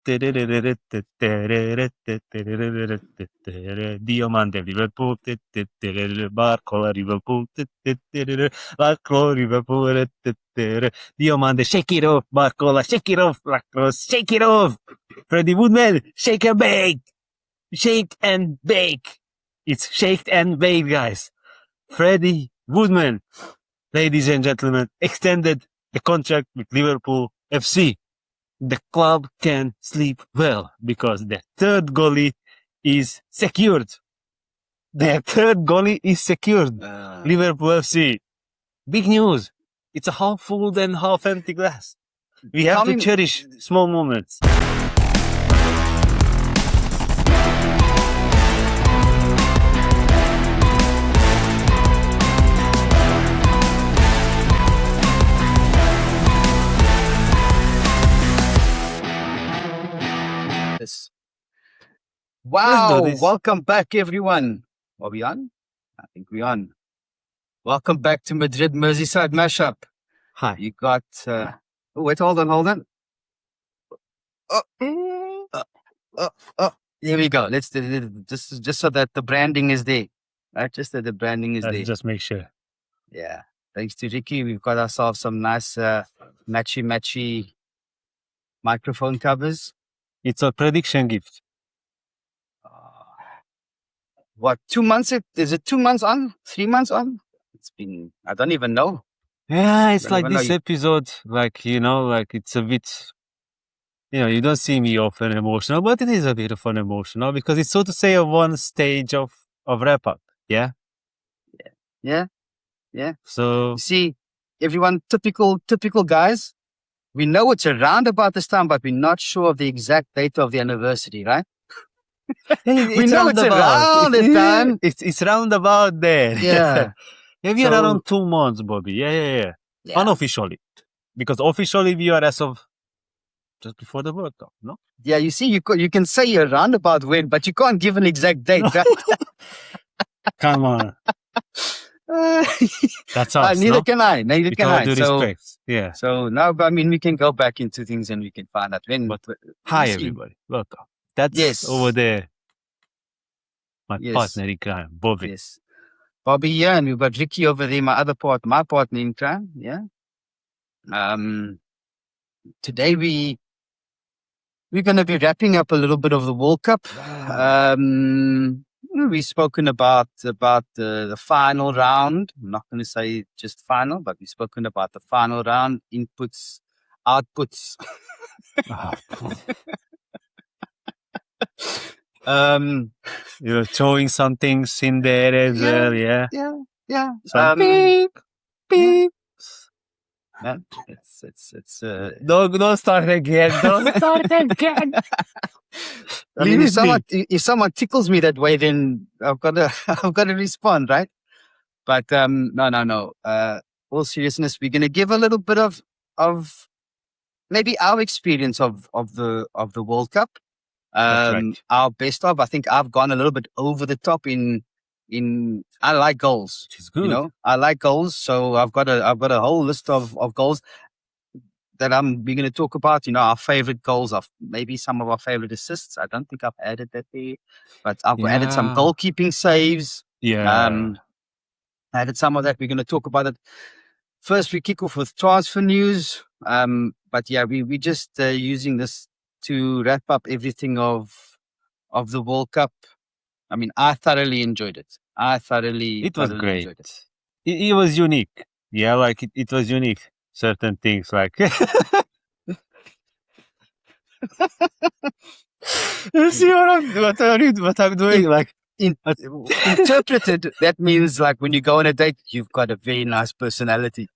Diamante Liverpool, Barcola Liverpool, Barcola Liverpool, Diamante, shake it off, Barcola, shake it off, Lacrosse, shake it off. Freddie Woodman, shake and bake. Shake and bake. It's shake and bake, guys. Freddie Woodman, ladies and gentlemen, extended the contract with Liverpool FC. The club can sleep well because the third goalie is secured. The third goalie is secured. Liverpool FC. Big news. It's a half full and half empty glass. We have to cherish small moments. Wow, welcome back everyone. Are we on? I think we're on. Welcome back to Madrid Merseyside Mashup. Hi. You got, wait, hold on. Here we go. Let's just so that the branding is there. Right? Just that the branding is there. Just make sure. Yeah. Thanks to Ricky, we've got ourselves some nice matchy microphone covers. It's a prediction gift. What, 2 months? Is it 2 months on? 3 months on? It's been, I don't even know. Yeah, it's like this episode, like, it's a bit, you don't see me often emotional, but it is a bit of an emotional because it's so to say a one stage of wrap up. Yeah. So you see, everyone, typical guys. We know it's around about this time, but we're not sure of the exact date of the anniversary, right? We know it's around the time. It's roundabout there. Yeah. Maybe around 2 months, Bobby. Yeah. Unofficially. Because officially we are as of just before the World Cup, no? Yeah, you see, you can say you're roundabout when, but you can't give an exact date, right? Come on. That's us. Neither can I. With all due respect. Yeah. So now, I mean, we can go back into things and we can find out when. But hi, everybody. Welcome. That's over there. My partner in crime, Bobby. Yes. Bobby here, and we've got Ricky over there, my partner in crime. Yeah. Today we're going to be wrapping up a little bit of the World Cup. We've spoken about the final round. I'm not going to say just final, but we've spoken about the final round, inputs, outputs. You're throwing some things in there as well, yeah. So, beep. Man, it's don't start again. Don't start again. I mean, if someone tickles me that way, then I've got to respond, right? But no. All seriousness, we're going to give a little bit of maybe our experience of the World Cup. Our best of. I think I've gone a little bit over the top in I like goals. Which is good. I like goals, so I've got a whole list of goals that we're going to talk about. Our favorite goals, of maybe some of our favorite assists. I don't think I've added that there, but I've added some goalkeeping saves. Yeah. Added some of that. We're going to talk about it. First, we kick off with transfer news. But yeah, we just using this to wrap up everything of the World Cup. I mean, I thoroughly enjoyed it. It was great. It was unique. Yeah, like it was unique. Certain things like you see what I'm doing? Like interpreted, that means like when you go on a date, you've got a very nice personality.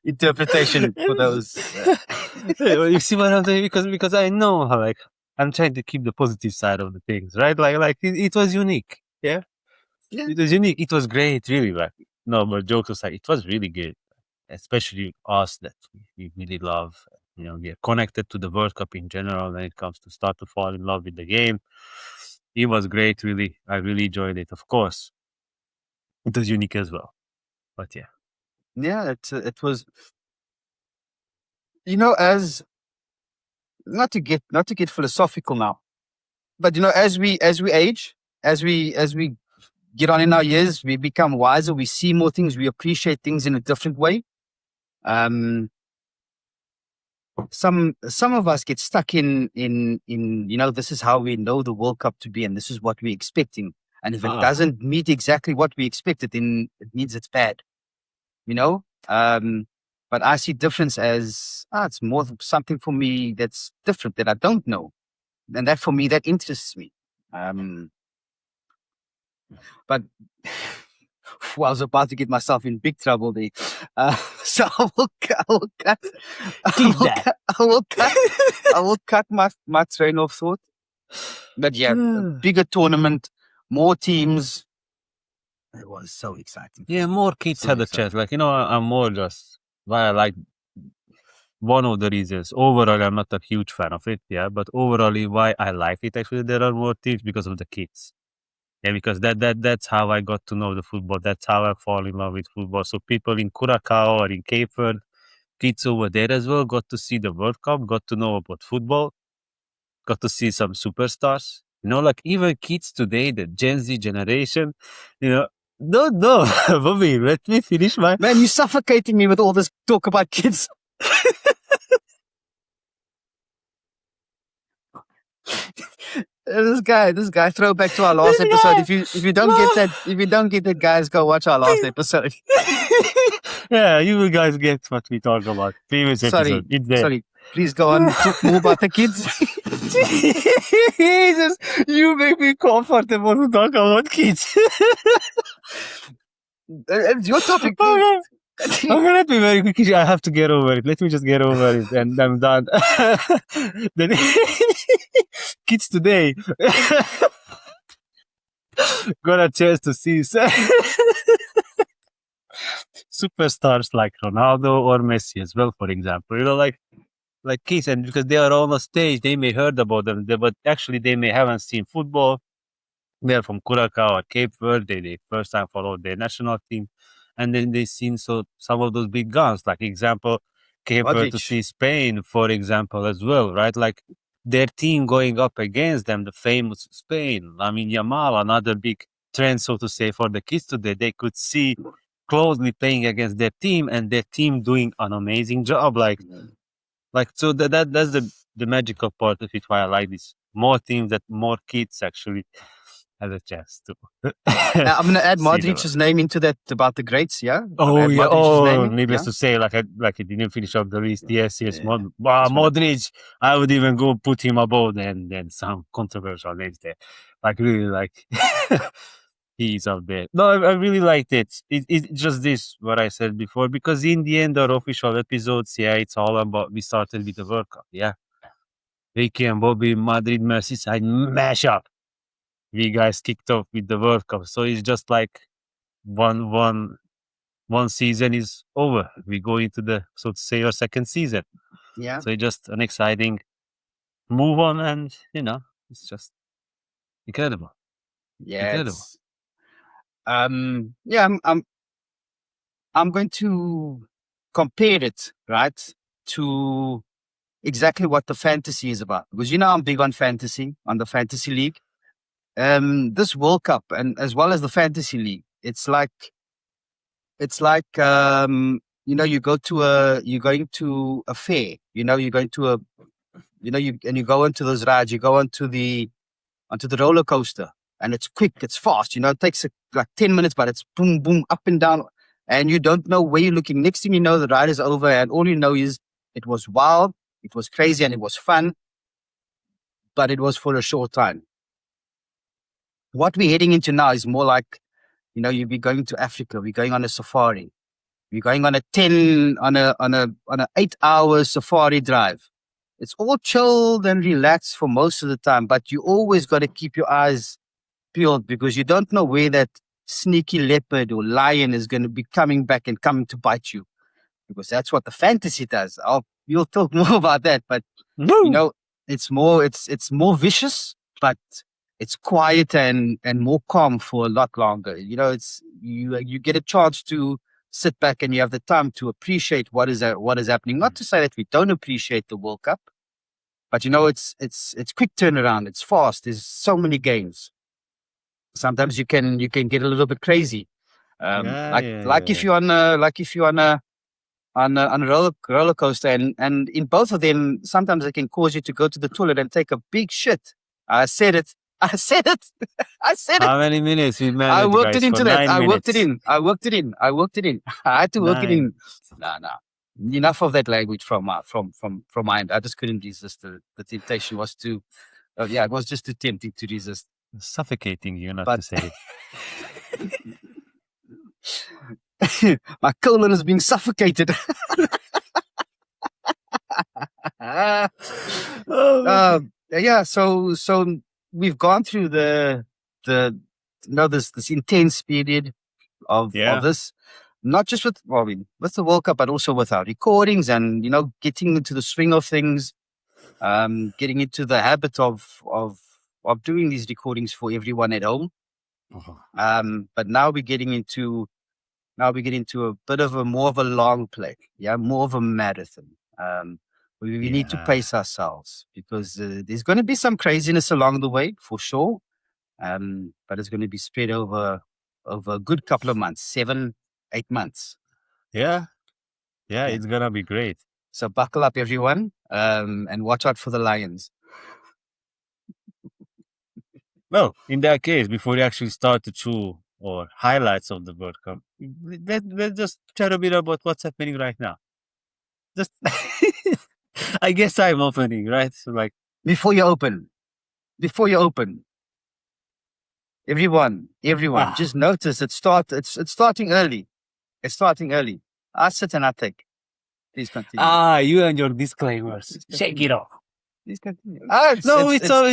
Interpretation for those. You see what I'm doing? Because I know how, like, I'm trying to keep the positive side of the things, right? Like it was unique. Yeah. It was unique. It was great, really. Like, no, but jokes aside, it was really good. Especially us that we really love. We are connected to the World Cup in general when it comes to start to fall in love with the game. It was great, really. I really enjoyed it. Of course, it was unique as well. But yeah. Yeah, it was. As not to get philosophical now, but as we age, as we get on in our years, we become wiser. We see more things. We appreciate things in a different way. Some of us get stuck in this is how we know the World Cup to be, and this is what we're expecting. And if it doesn't meet exactly what we expected, then it means it's bad. But I see difference as it's more something for me that's different that I don't know, and that for me that interests me. But I was about to get myself in big trouble there. So I will cut my train of thought. But yeah, bigger tournament, more teams. It was so exciting. Yeah, more kids had a chance. I'm more just why I like one of the reasons. Overall, I'm not a huge fan of it, but overall, why I like it, actually, there are more teams because of the kids. Yeah, because that's how I got to know the football. That's how I fall in love with football. So people in Curacao or in Cape Verde, kids over there as well, got to see the World Cup, got to know about football, got to see some superstars. Like even kids today, the Gen Z generation, no, Bobby, let me finish my... Man, you're suffocating me with all this talk about kids. This guy, throwback to our last episode. If you don't get that, guys, go watch our last episode. Yeah, you guys get what we talk about. Previous episode. It's there. Sorry. Please go on. Talk more about the kids. Jesus, you make me comfortable to talk about kids. It's your topic. Okay, let me very quickly. I have to get over it. Let me just get over it, and I'm done. Then kids today got a chance to see superstars like Ronaldo or Messi as well, for example. Like kids, and because they are on a stage, they may heard about them, but actually they may haven't seen football. They're from Curacao or Cape Verde. They first time followed their national team, and then they seen some of those big guns, like example, Cape Verde to see Spain, for example, as well, right? Like their team going up against them, the famous Spain. I mean, Yamal, another big trend, so to say, for the kids today. They could see closely playing against their team, and their team doing an amazing job. So that's the magical part of it. Why I like this. More teams, that more kids actually had a chance to. I'm going to add Modric's name into that about the greats, yeah? Oh, yeah. Needless to say, like I didn't finish up the list. Yes. Modric, I would even go put him above and some controversial names there. Like, really, like, he's up there. No, I really liked it. It's just this, what I said before, because in the end, our official episodes, it's all about, we started with the World Cup, Ricky and Bobby, Madrid Merseyside Mashup. We guys kicked off with the World Cup. So it's just like one season is over. We go into the, so to say, our second season. Yeah. So it's just an exciting move on, and it's just incredible. Yeah. Incredible. I'm going to compare it, right, to exactly what the fantasy is about. Because I'm big on fantasy, on the fantasy league. This World Cup, and as well as the fantasy league, it's like you're going to a fair, you're going to a, you go into those rides, you go onto the roller coaster, and it's quick, it's fast, it takes like 10 minutes, but it's boom, boom, up and down, and you don't know where you're looking. Next thing you know, the ride is over, and all you know is it was wild, it was crazy, and it was fun, but it was for a short time. What we're heading into now is more like, you'll be going to Africa, we're going on a safari, we're going on a 8-hour safari drive. It's all chilled and relaxed for most of the time, but you always got to keep your eyes peeled, because you don't know where that sneaky leopard or lion is going to be coming back and coming to bite you, because that's what the fantasy does. You'll talk more about that, but it's more vicious, but it's quiet and more calm for a lot longer. You get a chance to sit back, and you have the time to appreciate what is happening. Not to say that we don't appreciate the World Cup, But it's quick turnaround. It's fast. There's so many games. Sometimes you can get a little bit crazy. If you're on a roller coaster, and in both of them, sometimes it can cause you to go to the toilet and take a big shit. I said it. I said it. I said How it. many minutes we managed, I worked guys, it into for that. 9 I worked it minutes. in. I worked it in. I worked it in. I had to work it in. Nah. No. Enough of that language from my end. I just couldn't resist. The temptation was too. It was just too tempting to resist. Suffocating you, not But- to say. My colon is being suffocated. So we've gone through this intense period of this, not just with the World Cup, but also with our recordings and getting into the swing of things, getting into the habit of doing these recordings for everyone at home. But now we're getting into a bit of more of a long play, more of a marathon. We need to pace ourselves because there's going to be some craziness along the way for sure, but it's going to be spread over a good couple of months, 7-8 months. Yeah, it's gonna be great. So buckle up, everyone, and watch out for the Lions. Well, in that case, before we actually start to chew or highlights of the World Cup, let's just chat a bit about what's happening right now. Just, I guess I'm opening, right? So like, before you open, everyone, just notice it's starting early. It's starting early. I sit and I take. Please continue. You and your disclaimers. Shake it off. Please continue. It's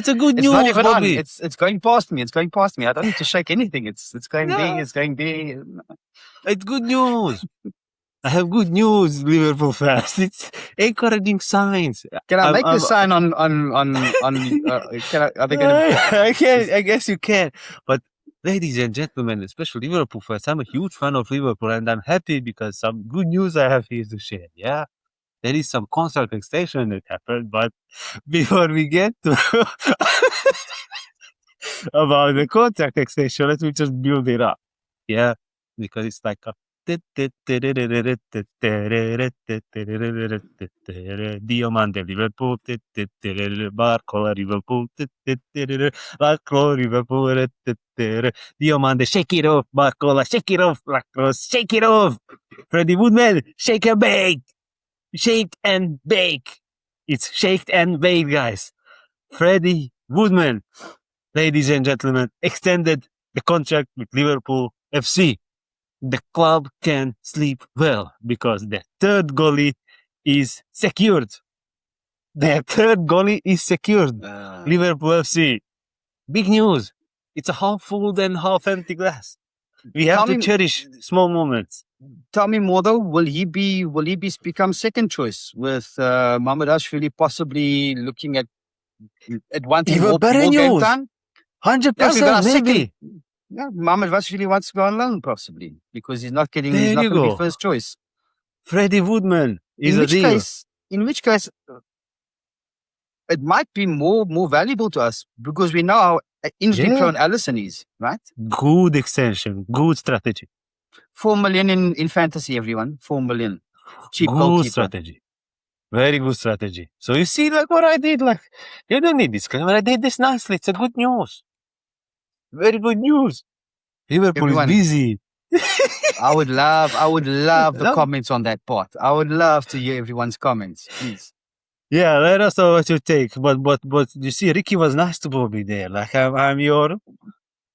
a good news, It's not even Bobby. on. It's going past me. It's going past me. I don't need to shake anything. It's going big. It's going big. It's good news. I have good news, Liverpool fans. It's encouraging signs. Can I make the sign on? Are they going to? I guess you can. But ladies and gentlemen, especially Liverpool fans, I'm a huge fan of Liverpool, and I'm happy because some good news I have here to share. Yeah, there is some contract extension that happened, but before we get to about the contract extension, let me just build it up. Yeah, because it's like a Diamante Liverpool, Barcola Liverpool, Lacro Liverpool, Diamante, shake it off, Barcola, shake it off, Lacrosse, shake it off. Freddie Woodman, shake and bake. Shake and bake. It's shake and bake, guys. Freddie Woodman, ladies and gentlemen, extended the contract with Liverpool FC. The club can sleep well because the third goalie is secured. Liverpool FC. Big news. It's a half full and half empty glass. We have to cherish small moments. Tell me more though. Will he become second choice with Mamardashvili possibly looking at wanting Even more better game news. time? 100% maybe. Yeah, Mamardashvili wants to go on loan possibly because he's not going There you to go. be first choice. Freddie Woodman is In a which deal. case, it might be more valuable to us because we know how injury-prone Allison is, right? Good extension. Good strategy. 4 million in fantasy, everyone. 4 million. Cheap Good goalkeeper. strategy. Very good strategy. So you see, like what I did, like you don't need disclaimer. I did this nicely. It's a good news. Very good news. Liverpool is busy. I would love the comments on that part. I would love to hear everyone's comments, please. Yeah, let us know what you take. But you see, Ricky was nice to Bobby there. Like I'm your,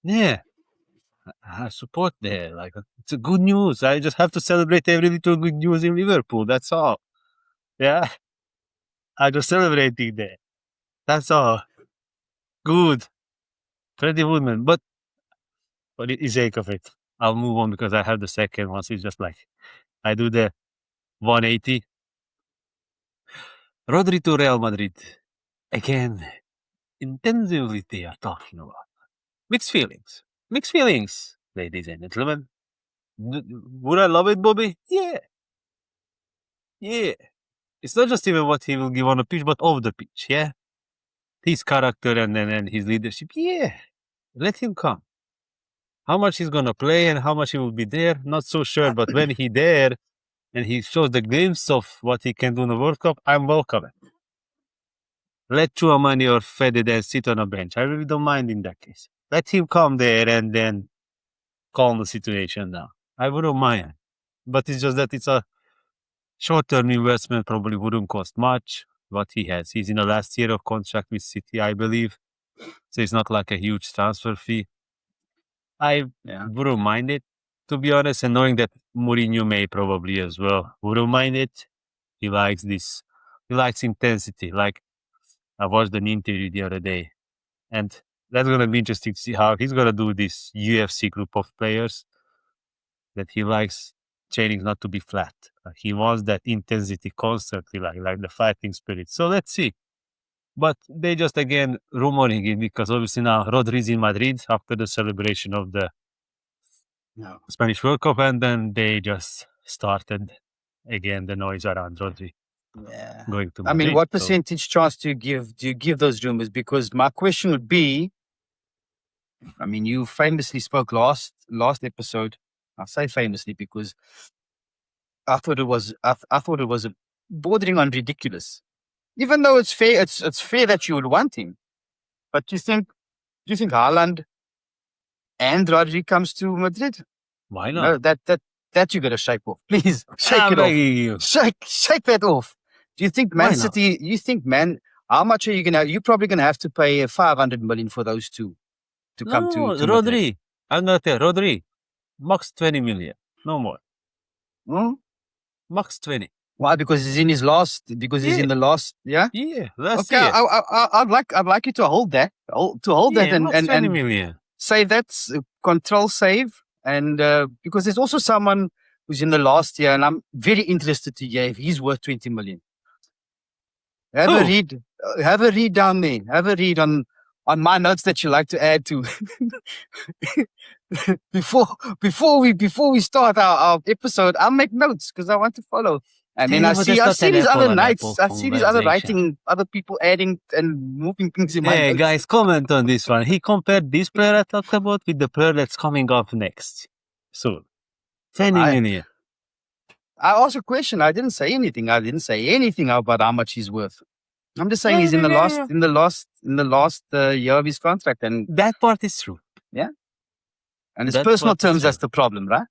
I support there. Like it's a good news. I just have to celebrate every little good news in Liverpool. That's all. Yeah, I just celebrating there. That's all. Good, Freddie Woodman. But for the sake of it, I'll move on because I have the second one. So it's just like I do the 180. Rodri to Real Madrid. Again, intensively they are talking about. Mixed feelings, ladies and gentlemen. Would I love it, Bobby? Yeah. it's not just even what he will give on the pitch, but off the pitch. Yeah, his character and his leadership. Yeah, let him come. How much he's gonna play and how much he will be there, not so sure. But when he there and he shows the glimpse of what he can do in the World Cup, I'm welcome. Let Chouamani or Fede sit on a bench. I really don't mind in that case. Let him come there and then calm the situation down. I wouldn't mind. But it's just that it's a short-term investment, probably wouldn't cost much. What he has. He's in the last year of contract with City, I believe. So it's not like a huge transfer fee. I wouldn't mind it, to be honest, and knowing that Mourinho may probably as well wouldn't mind it. He likes this. He likes intensity. Like, I watched an interview the other day, and that's going to be interesting to see how he's going to do this UFC group of players that he likes training not to be flat. Like, he wants that intensity constantly, like the fighting spirit. So let's see. But they just, again, rumoring it because obviously now Rodri's in Madrid after the celebration of the Spanish World Cup, and then they just started again the noise around Rodri going to Madrid. I mean, what percentage chance do you give those rumors? Because my question would be, I mean, you famously spoke last episode. I say famously because I thought it was a bordering on ridiculous. Even though it's fair, it's fair that you would want him. But do you think Haaland and Rodri comes to Madrid? Why not? No, that you got to shake off, please. Shake it off. Shake that off. Do you think Man City? You think How much are you gonna? You're probably gonna have to pay 500 million for those two to come to Rodri. Madrid. I'm gonna tell Rodri, max 20 million, no more. Max 20. Why? Because he's in his last. Because he's in the last. Yeah. Yeah. Last year. Okay. I'd like you to hold that. That and 20 million. Say that's control save. And because there's also someone who's in the last year, and I'm very interested to hear if he's worth 20 million. Have a read down there. Have a read on my notes that you like to add to before we start our episode. I'll make notes because I want to follow. And then I see these other nights. I see these other people adding and moving things in my notes. Guys, comment on this one. He compared this player I talked about with the player that's coming up next. So, 20 million. I asked a question. I didn't say anything. I didn't say anything about how much he's worth. I'm just saying he's in the last year of his contract, and that part is true. Yeah, and his personal terms, that's the problem, right?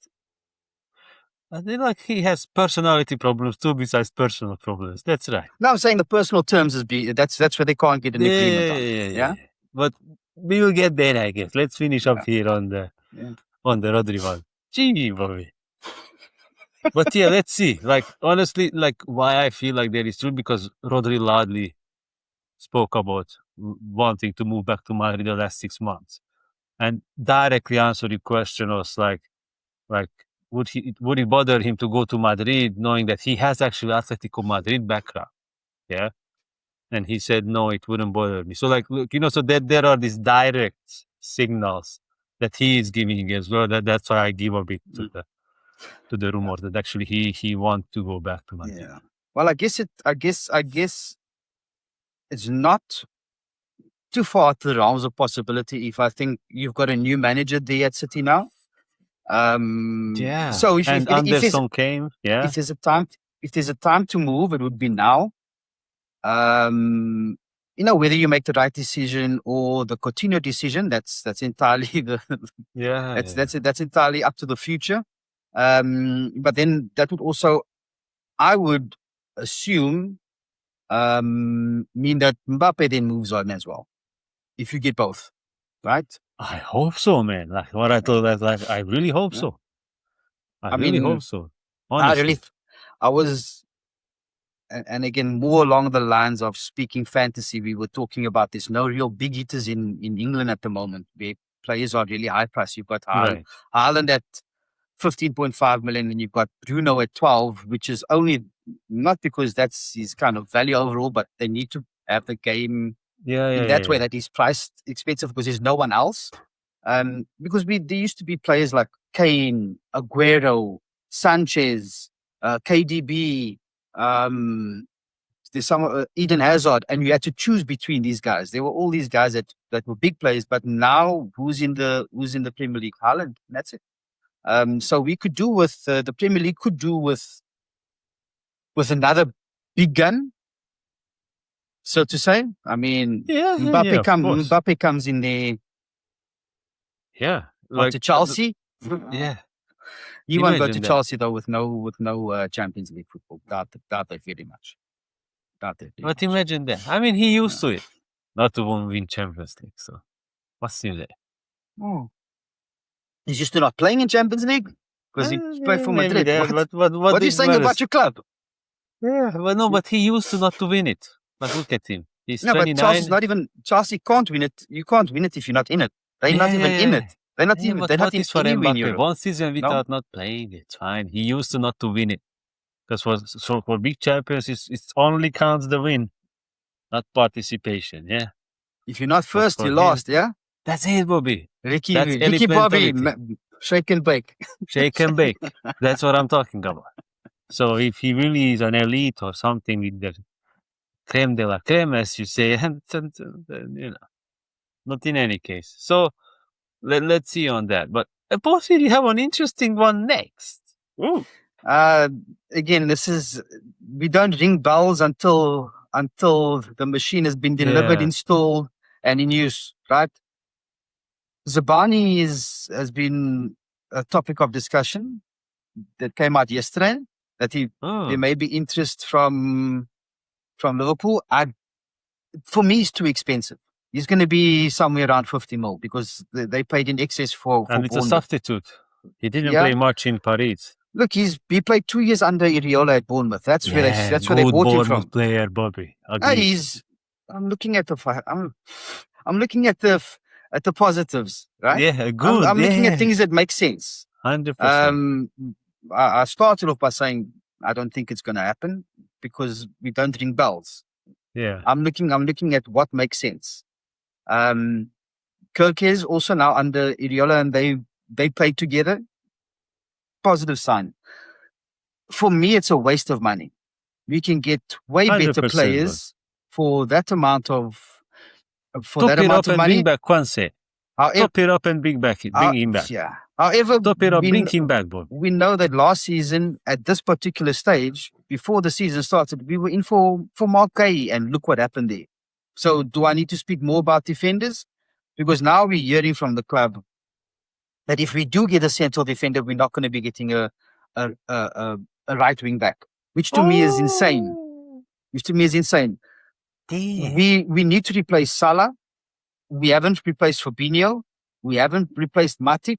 I think he has personality problems too, besides personal problems. That's right. No, I'm saying the personal terms that's where they can't get an agreement on. Yeah. But we will get there, I guess. Let's finish up here on the Rodri one. Gee, Bobby. But yeah, let's see. Honestly, why I feel like that is true, because Rodri loudly spoke about wanting to move back to Madrid the last 6 months, and directly answered the question was would it bother him to go to Madrid, knowing that he has actually Atletico Madrid background? Yeah, and he said no, it wouldn't bother me. So look, so that there are these direct signals that he is giving as well. That's why I give a bit to the rumor that actually he wants to go back to Madrid. Yeah. Well, I guess it's not too far out the realms of possibility if I think you've got a new manager there at City now. So if Anderson came, if there's a time to move, it would be now. Whether you make the right decision or the Coutinho decision, that's entirely that's entirely up to the future. But then that would also, I would assume, mean that Mbappe then moves on as well. If you get both, right? I hope so, man. What I told that, I really hope so. I really hope so. Honestly. I was, and again, more along the lines of speaking fantasy. We were talking about this. No real big hitters in England at the moment, where players are really high priced. You've got Haaland at 15.5 million, and you've got Bruno at 12, which is only not because that's his kind of value overall, but they need to have the game in that way that he's priced expensive because there's no one else. Because there used to be players like Kane, Aguero, Sanchez, KDB, there's some Eden Hazard, and you had to choose between these guys. There were all these guys that were big players, but now who's in the Premier League? Haaland. That's it. So we could do with the Premier League could do with another big gun, so to say. I mean, Mbappe comes in there. Yeah, to Chelsea. Yeah, he won't go to Chelsea though with no Champions League football. Doubt it very much. But imagine that. I mean, he used to it, not to win Champions League. So what's new there? Oh. He's used to not playing in Champions League because he played for Madrid. What are you saying about your club? Yeah, well, no, but he used to not to win it. But look at him. He's 29. But Chelsea's not even. Chelsea can't win it. You can't win it if you're not in it. They're not even in it. They're not even. They're not in Europe. One season without not playing, it's fine. He used to not to win it because for big champions, it only counts the win, not participation. Yeah. If you're not first, you're lost. Yeah. That's it, Bobby. Ricky Bobby, shake and bake. Shake and bake. That's what I'm talking about. So if he really is an elite or something with the creme de la creme, as you say, not in any case. So let's see on that. But possibly have an interesting one next. Ooh. Again, we don't ring bells until the machine has been delivered, installed, and in use, right? Zabarnyi has been a topic of discussion that came out yesterday, that there may be interest from Liverpool. For me, it's too expensive. He's going to be somewhere around 50 mil because they paid in excess for and it's a substitute. He didn't play much in Paris. Look, he played 2 years under Iriola at Bournemouth. That's where they bought him from. Player, Bobby. I'm looking at the positives, right? Yeah, good. I'm looking at things that make sense. 100%. I started off by saying I don't think it's going to happen because we don't ring bells. Yeah. I'm looking at what makes sense. Kirk is also now under Iriola, and they play together. Positive sign. For me, it's a waste of money. We can get way better players for that amount of money. Bring back Kwanse. Top it up and bring him back. Yeah. However, top it up, bring him back, Bob. We know that last season, at this particular stage, before the season started, we were in for Mark Gay, and look what happened there. So, do I need to speak more about defenders? Because now we're hearing from the club that if we do get a central defender, we're not going to be getting a right wing back, which to me is insane. Damn. We need to replace Salah. We haven't replaced Fabinho. We haven't replaced Matip.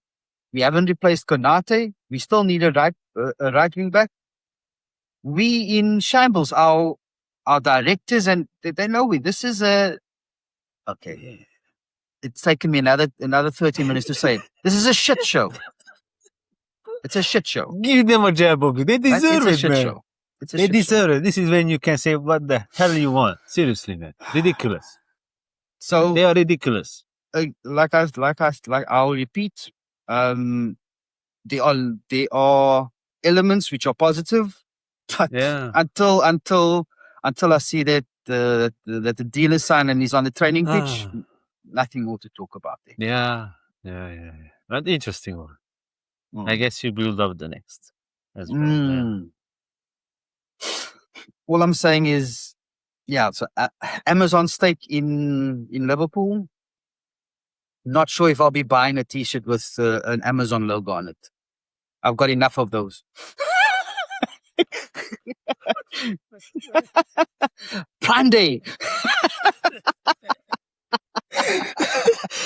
We haven't replaced Konate. We still need a right wing back. We in shambles. Our directors, and they know this is a okay. It's taken me another 30 minutes to say it. This is a shit show. It's a shit show. Give them a jab, Bobby. They deserve it, man. Show. They deserve it. This is when you can say what the hell you want. Seriously, man. Ridiculous. So they are ridiculous. I'll repeat. There are elements which are positive, but until I see that the deal is signed and he's on the training pitch, nothing more to talk about there. Yeah. But interesting one. I guess you build up the next as well. Yeah. All I'm saying is, so Amazon stake in Liverpool. Not sure if I'll be buying a T-shirt with an Amazon logo on it. I've got enough of those. Prime Day.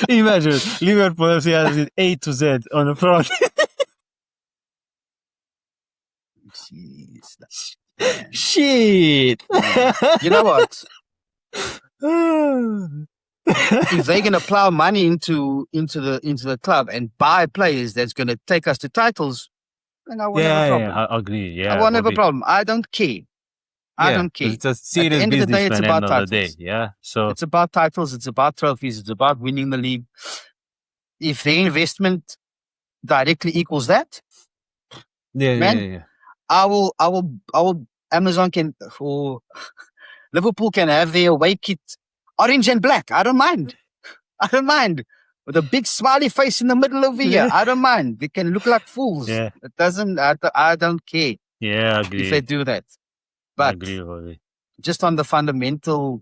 Imagine Liverpool has it A to Z on the front. Shit. You know what? If they're gonna plow money into the club and buy players that's gonna take us to titles, then I won't have a problem. I agree. Yeah, I won't have a problem. I don't care. I don't care. It's a serious business. At the end of the day, it's about titles. Yeah, so it's about titles. It's about trophies. It's about winning the league. If the investment directly equals that, I will. Amazon can. Liverpool can have their away kit orange and black. I don't mind. I don't mind. With a big smiley face in the middle of the year. I don't mind. They can look like fools. Yeah. It doesn't, I don't care Yeah, I if agree. they do that. I But agree, Rory. just on the fundamental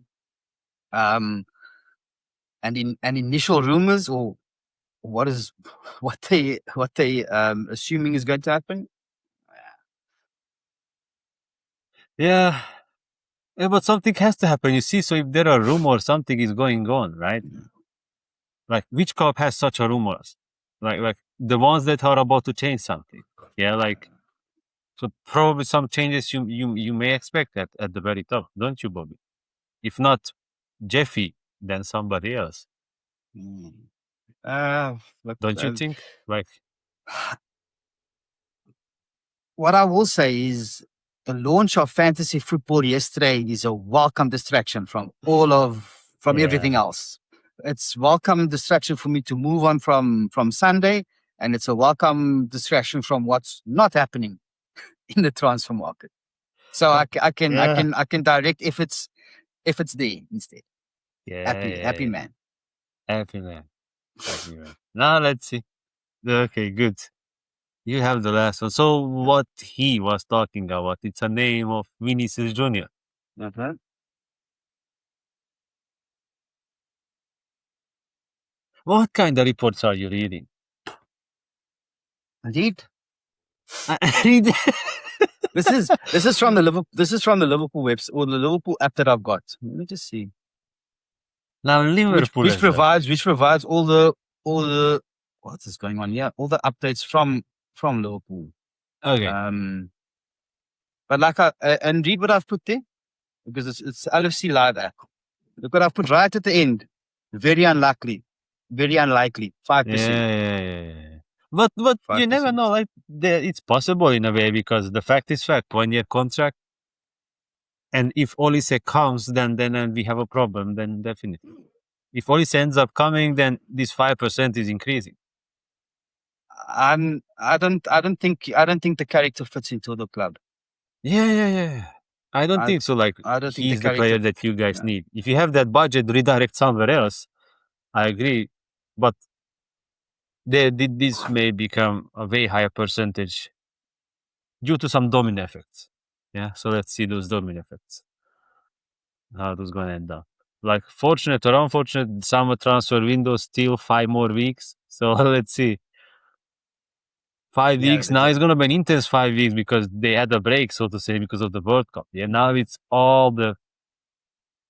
and initial rumors or what they assuming is going to happen. Yeah. Yeah, but something has to happen, you see. So if there are rumors, something is going on, right? Like, which club has such a rumors? Like the ones that are about to change something. Yeah, like, so probably some changes you may expect at the very top, don't you, Bobby? If not Jeffy, then somebody else. Look, Don't you think? Like, what I will say is the launch of fantasy football yesterday is a welcome distraction from Yeah. everything else. It's welcome distraction for me to move on from Sunday, and it's a welcome distraction from what's not happening in the transfer market. So I can direct if it's there instead. yeah, Happy man. Happy man. Happy man. Now let's see. Okay, good. You have the last one. So what he was talking about, it's a name of Vinicius Jr. What kind of reports are you reading? Indeed. I read This is from the Liverpool website or the Liverpool app that I've got. Let me just see. now Liverpool Which as well. provides all the what is going on here? All the updates from Liverpool. Okay. But like and read what I've put there because it's LFC Live app. Look what I've put right at the end. Very unlikely. 5%. Yeah. But you 5%. never know. Like it's possible in a way because the fact is fact. 1 year contract, and if Olise comes, then we have a problem. Then definitely, if Olise ends up coming, then this 5% is increasing. I don't think the character fits into the club. Yeah. I don't think so. Like, I don't think he's the player that you guys need. If you have that budget, redirect somewhere else. I agree, but this may become a way higher percentage due to some domino effects. Yeah, so let's see those domino effects. How those going to end up. Like, fortunate or unfortunate, summer transfer window still 5 more weeks. So let's see. 5 weeks. Now it's going to be an intense 5 weeks because they had a break, so to say, because of the World Cup. Yeah, now it's all the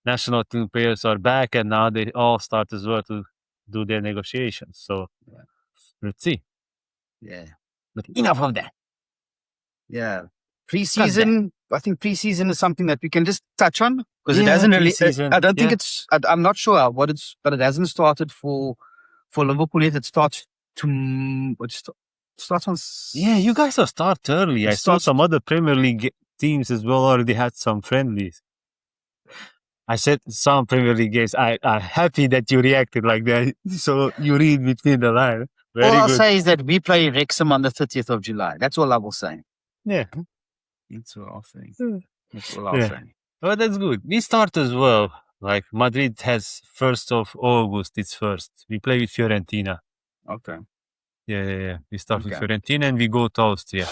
national team players are back, and now they all start as well to do their negotiations. So let's see. Yeah. But enough of that. Yeah. Preseason, I think preseason is something that we can just touch on because it Yeah, hasn't really. preseason, I don't think it's. I'm not sure what it's, but it hasn't started for Liverpool yet. It starts to. It starts on. Yeah, you guys have started early. I saw some other Premier League teams as well already had some friendlies. I said some Premier League games. I'm happy that you reacted like that. So you read between the lines. Very all I'll good. say is that we play Wrexham on the 30th of July. That's all I will say. Yeah. That's all I'll say. That's all I'll say. Oh, that's good. We start as well. Like, Madrid has 1st of August. It's first. We play with Fiorentina. Okay. Yeah. We start with Fiorentina and we go to Austria.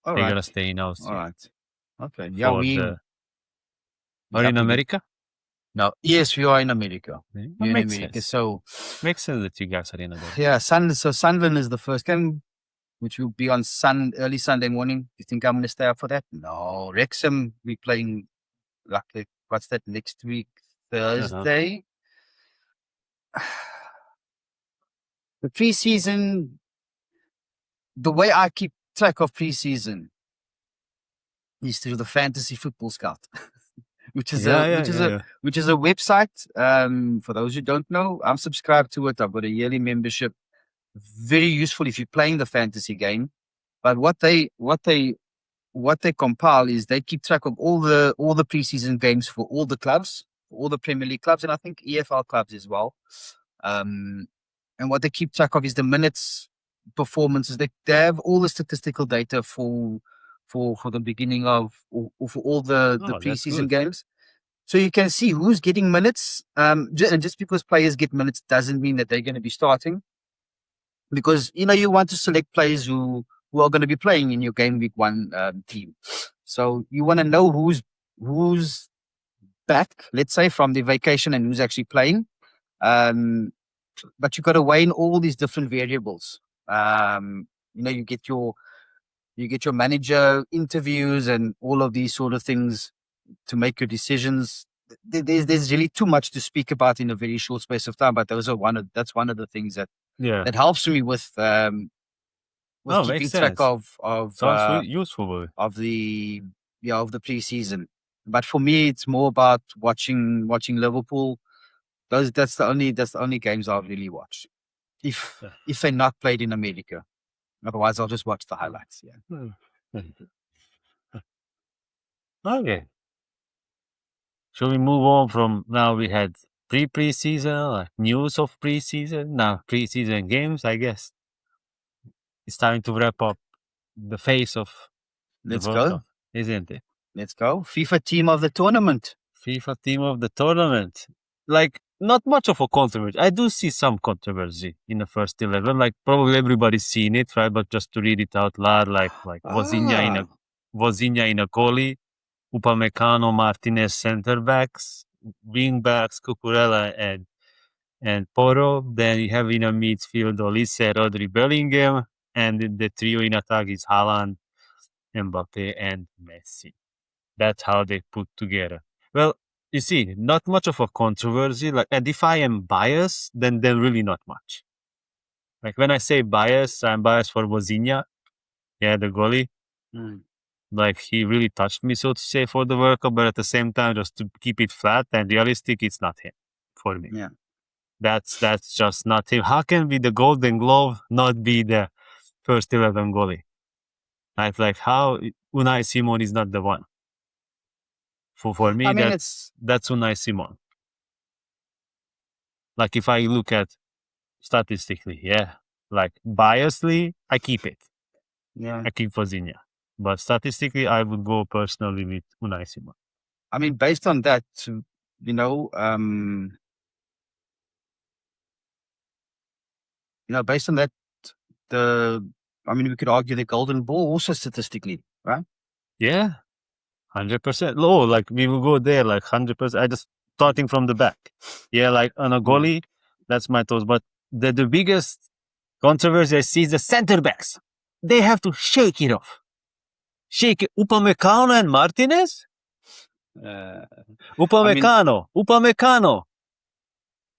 They're going to stay in Austria. All right. Okay. Yeah, are you in America? No. Yes, we are in America. We're in America. Sense. So makes sense that you guys are in America. Yeah, Sunderland is the first game, which will be on early Sunday morning. You think I'm going to stay up for that? No. Wrexham, we're playing what's that, next week? Thursday. The preseason, the way I keep track of preseason is through the Fantasy Football Scout. Which is a website. For those who don't know, I'm subscribed to it. I've got a yearly membership. Very useful if you're playing the fantasy game. But what they compile is they keep track of all the preseason games for all the clubs, all the Premier League clubs, and I think EFL clubs as well. And what they keep track of is the minutes, performances. They have all the statistical data for the beginning of or for all the preseason games. So you can see who's getting minutes. And just because players get minutes doesn't mean that they're going to be starting. Because, you want to select players who are going to be playing in your game week 1 team. So you want to know who's back, let's say, from the vacation and who's actually playing. But you got to weigh in all these different variables. You get your manager interviews and all of these sort of things to make your decisions. There's really too much to speak about in a very short space of time. But that's one of the things that helps me with keeping track of sounds useful of the preseason. But for me, it's more about watching Liverpool. That's the only games I'll really watch. If they're not played in America, otherwise I'll just watch the highlights. Yeah. Okay. Shall we move on from now? We had preseason, like news of preseason. Now preseason games, I guess. It's time to wrap up the face of the World Cup, isn't it? Let's go. FIFA Team of the tournament. FIFA Team of the tournament. Like, not much of a controversy. I do see some controversy in the first 11. Like, probably everybody's seen it, right? But just to read it out loud, like Vozinha in a goalie, Upamecano, Martinez center backs, wing backs, Cucurella and Porro. Then you have in a midfield Olise, Rodri, Bellingham, and the trio in attack is Haaland, Mbappe, and Messi. That's how they put together. Well, you see, not much of a controversy. Like, and if I am biased, then really not much. Like when I say biased, I'm biased for Vozinha. Yeah, the goalie. Like he really touched me, so to say, for the World Cup. But at the same time, just to keep it flat and realistic, it's not him for me. Yeah, that's just not him. How can be the Golden Glove not be the first 11 goalie? Like how Unai Simon is not the one. For me, that's Unai Simon. Like if I look at statistically, yeah, like biasly, I keep it. Yeah, I keep Vozinha. But statistically, I would go personally with Unai Simon. I mean, based on that, based on that, we could argue the Golden Ball also statistically, right? Yeah, 100%. Low, like we will go there, like 100%. I just starting from the back. Yeah, like on a goalie, that's my thoughts. But the biggest controversy I see is the center backs. They have to shake it off. Shake it. Upamecano and Martinez? Upamecano.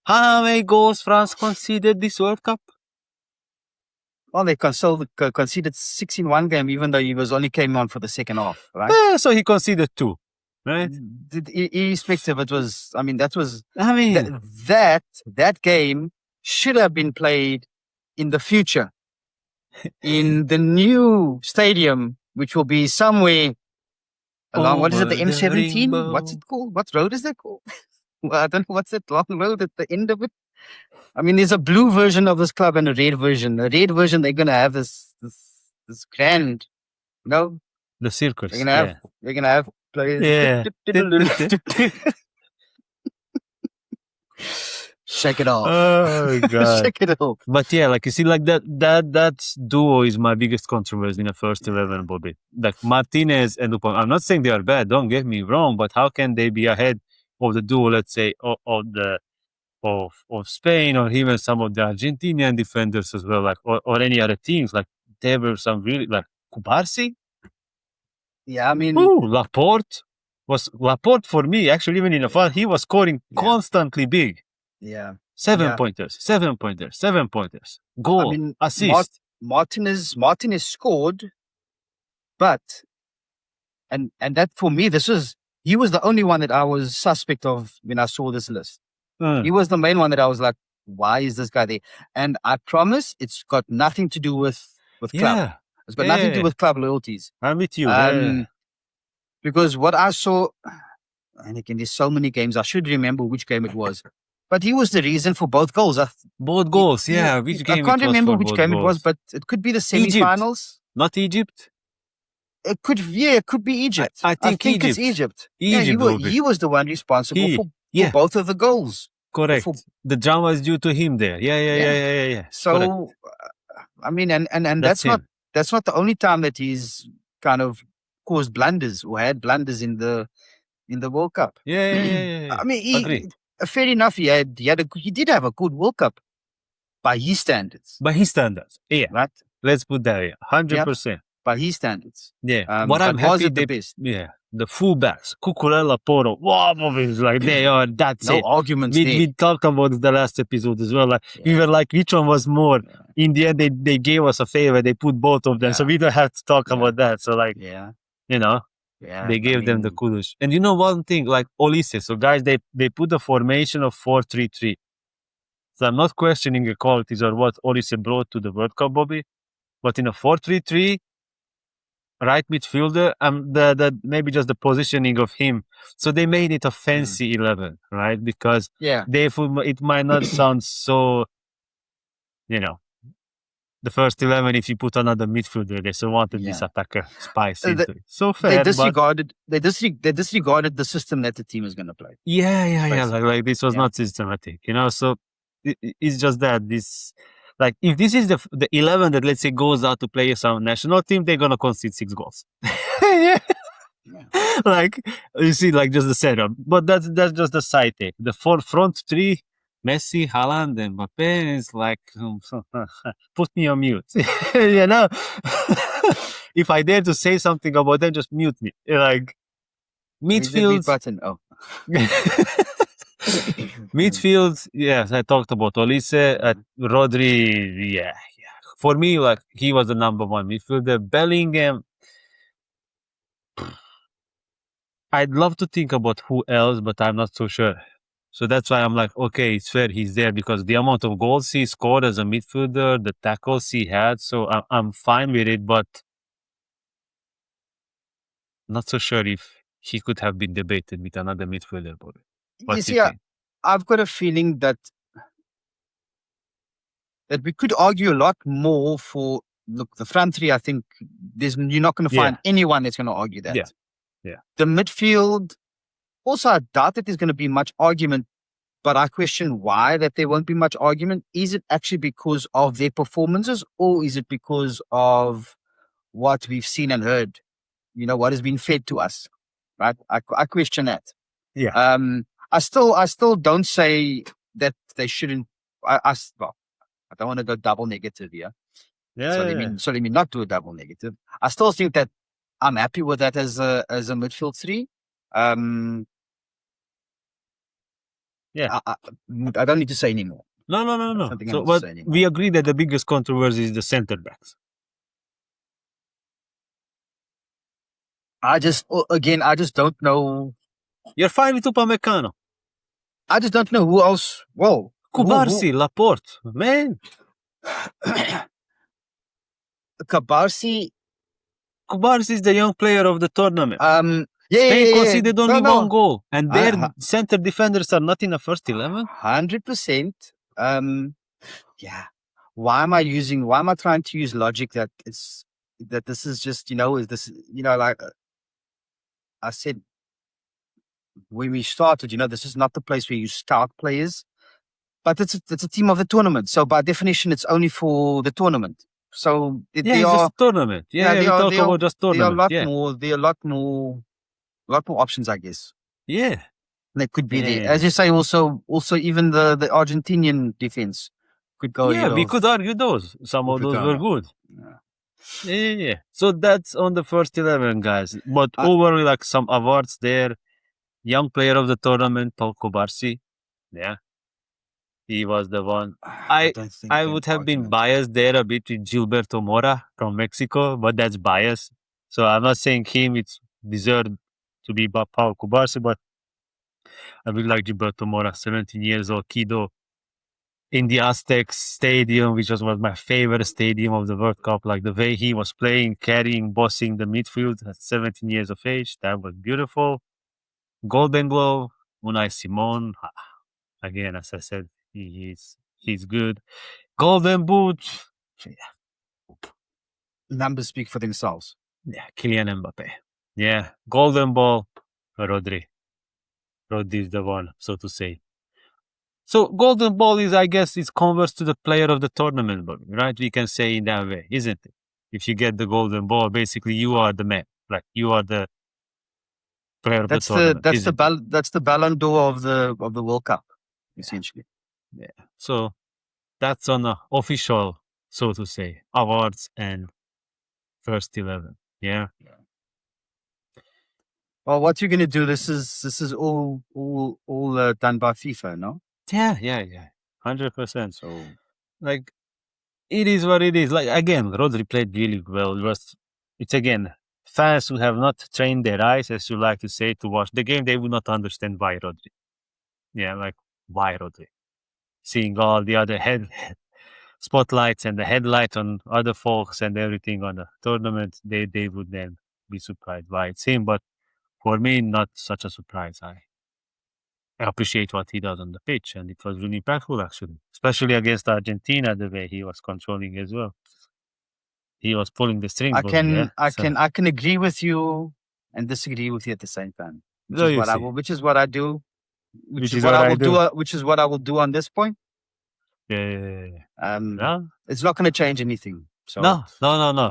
How many goals France conceded this World Cup? Well, they conceded 6 in one game, even though he only came on for the second half, right? Yeah, so he conceded 2, right? Irrespective, it was. That game should have been played in the future, in the new stadium, which will be somewhere along. What is it? The M17? What's it called? What road is that called? Well, I don't know what's that long road at the end of it. There's a blue version of this club and a red version. The red version, they're gonna have this grand, the circus. They're gonna have players. Yeah. Shake it off. Oh god. Shake it off. But yeah, like you see, like that duo is my biggest controversy in the first 11, Bobby. Like Martinez and Upam. I'm not saying they are bad. Don't get me wrong, but how can they be ahead of the duo? Let's say of Spain or even some of the Argentinian defenders as well, like or any other teams. Like there were some really like Kubarsi. Yeah, Laporte for me actually even in the fall he was scoring constantly big. Yeah. 7 pointers. Goal, assist. Martinez scored, but and that for me he was the only one that I was suspect of when I saw this list. He was the main one that I was like, why is this guy there? And I promise it's got nothing to do with club. It's got nothing to do with club loyalties. I'm with you. Because what I saw, and again, there's so many games, I should remember which game it was. But he was the reason for both goals. Both goals, Which game? I can't remember which game it was, but it could be the semi-finals. Not Egypt? It could be Egypt. I think it's Egypt. Egypt, he was the one responsible for both of the goals. Correct. The drama is due to him there. Yeah. So, I mean, and that's not the only time that he's kind of caused blunders or had blunders in the World Cup. Yeah. I mean, fair enough. He did have a good World Cup by his standards. Yeah. Right. Let's put that. 100%. By his standards. Yeah. What I'm happy the best. Yeah. The fullbacks, Cucurella, Poro, like they are. That's no arguments. We talked about the last episode as well. Like we were like, which one was more? In the end, they gave us a favor. They put both of them, so we don't have to talk about that. So like, they gave them the kudos. And you know one thing, like Olise. So guys, they put the formation of 4-3-3. So I'm not questioning the qualities or what Olise brought to the World Cup, Bobby, but in a 4-3-3. Right midfielder, the maybe just the positioning of him. So they made it a fancy 11, right? Because it might not sound so, the first 11. If you put another midfielder, they still wanted this attacker spice into it. So fair, they disregarded the system that the team is going to play. Yeah. Like this was not systematic, So it's just that this. Like, if this is the 11 that, let's say, goes out to play some national team, they're going to concede 6 goals. Like, you see, like, just the setup. But that's just the side take. The front three, Messi, Haaland, and Mbappe is like, put me on mute. If I dare to say something about them, just mute me. Like, midfield. Button. Oh. Midfield, yes, I talked about Olise, Rodri, yeah. For me, like, he was the number one midfielder. Bellingham, I'd love to think about who else, but I'm not so sure. So that's why I'm like, okay, it's fair he's there because the amount of goals he scored as a midfielder, the tackles he had, so I'm fine with it, but not so sure if he could have been debated with another midfielder. You see, I've got a feeling that we could argue a lot more for the front three. I think you're not going to find anyone that's going to argue that. Yeah. The midfield, also, I doubt that there's going to be much argument, but I question why that there won't be much argument. Is it actually because of their performances, or is it because of what we've seen and heard? What has been fed to us, right? I question that. Yeah. I still don't say that they shouldn't. I don't want to go double negative here. So let me not do a double negative. I still think that I'm happy with that as a midfield three. I don't need to say anymore. No. So, but we agree that the biggest controversy is the center backs. I just don't know. You're fine with Upamecano. I just don't know who else. Whoa. Kubarsi, Laporte, man. Kubarsi is the young player of the tournament. Spain conceded only one goal, and their center defenders are not in the first 11. 100%. Why am I trying to use logic that this is just like I said when we started, this is not the place where you start players, but it's a team of the tournament. So by definition, it's only for the tournament. So it's just a tournament. We talk about just tournament. There are a lot more options, I guess. Yeah, that could be there. As you say, also even the Argentinian defense could go. Yeah, we could argue those. Some of those were good. Yeah. So that's on the first 11, guys. But overall, like some awards there. Young player of the tournament, Paul Kubarsi. Yeah. He was the one. I would have been biased there a bit with Gilberto Mora from Mexico, but that's bias. So I'm not saying him, it's deserved to be Paul Kubarsi, but I would like Gilberto Mora, 17 years old, Kido, in the Aztecs Stadium, which was my favorite stadium of the World Cup. Like the way he was playing, carrying, bossing the midfield at 17 years of age, that was beautiful. Golden Glove, Unai Simon. Again, as I said, he's good. Golden Boot. Numbers speak for themselves. Yeah, Kylian Mbappe. Yeah, golden ball, Rodri. Rodri is the one, so to say. So golden ball is, I guess, is converts to the player of the tournament, right? We can say in that way, isn't it? If you get the golden ball, basically you are the man. Like you are the player of the tournament, isn't it? That's the Ballon d'Or of the World Cup, essentially. Yeah. So that's on the official, so to say, awards and first 11. Yeah. Well, what you're gonna do? This is all done by FIFA, no? Yeah. 100%. So Like it is what it is. Like again, Rodri played really well. It's again fans who have not trained their eyes, as you like to say, to watch the game. They will not understand why Rodri. Yeah, like why Rodri. Seeing all the other head spotlights and the headlight on other folks and everything on the tournament, they would then be surprised why it's him. But for me, not such a surprise. I appreciate what he does on the pitch, and it was really impactful actually, especially against Argentina. The way he was controlling as well. He was pulling the strings, Bobby. Yeah. So I can agree with you and disagree with you at the same time. so you see, Which is what I do, which is what I do. which is what I will do on this point. Yeah. No, It's not going to change anything. So no.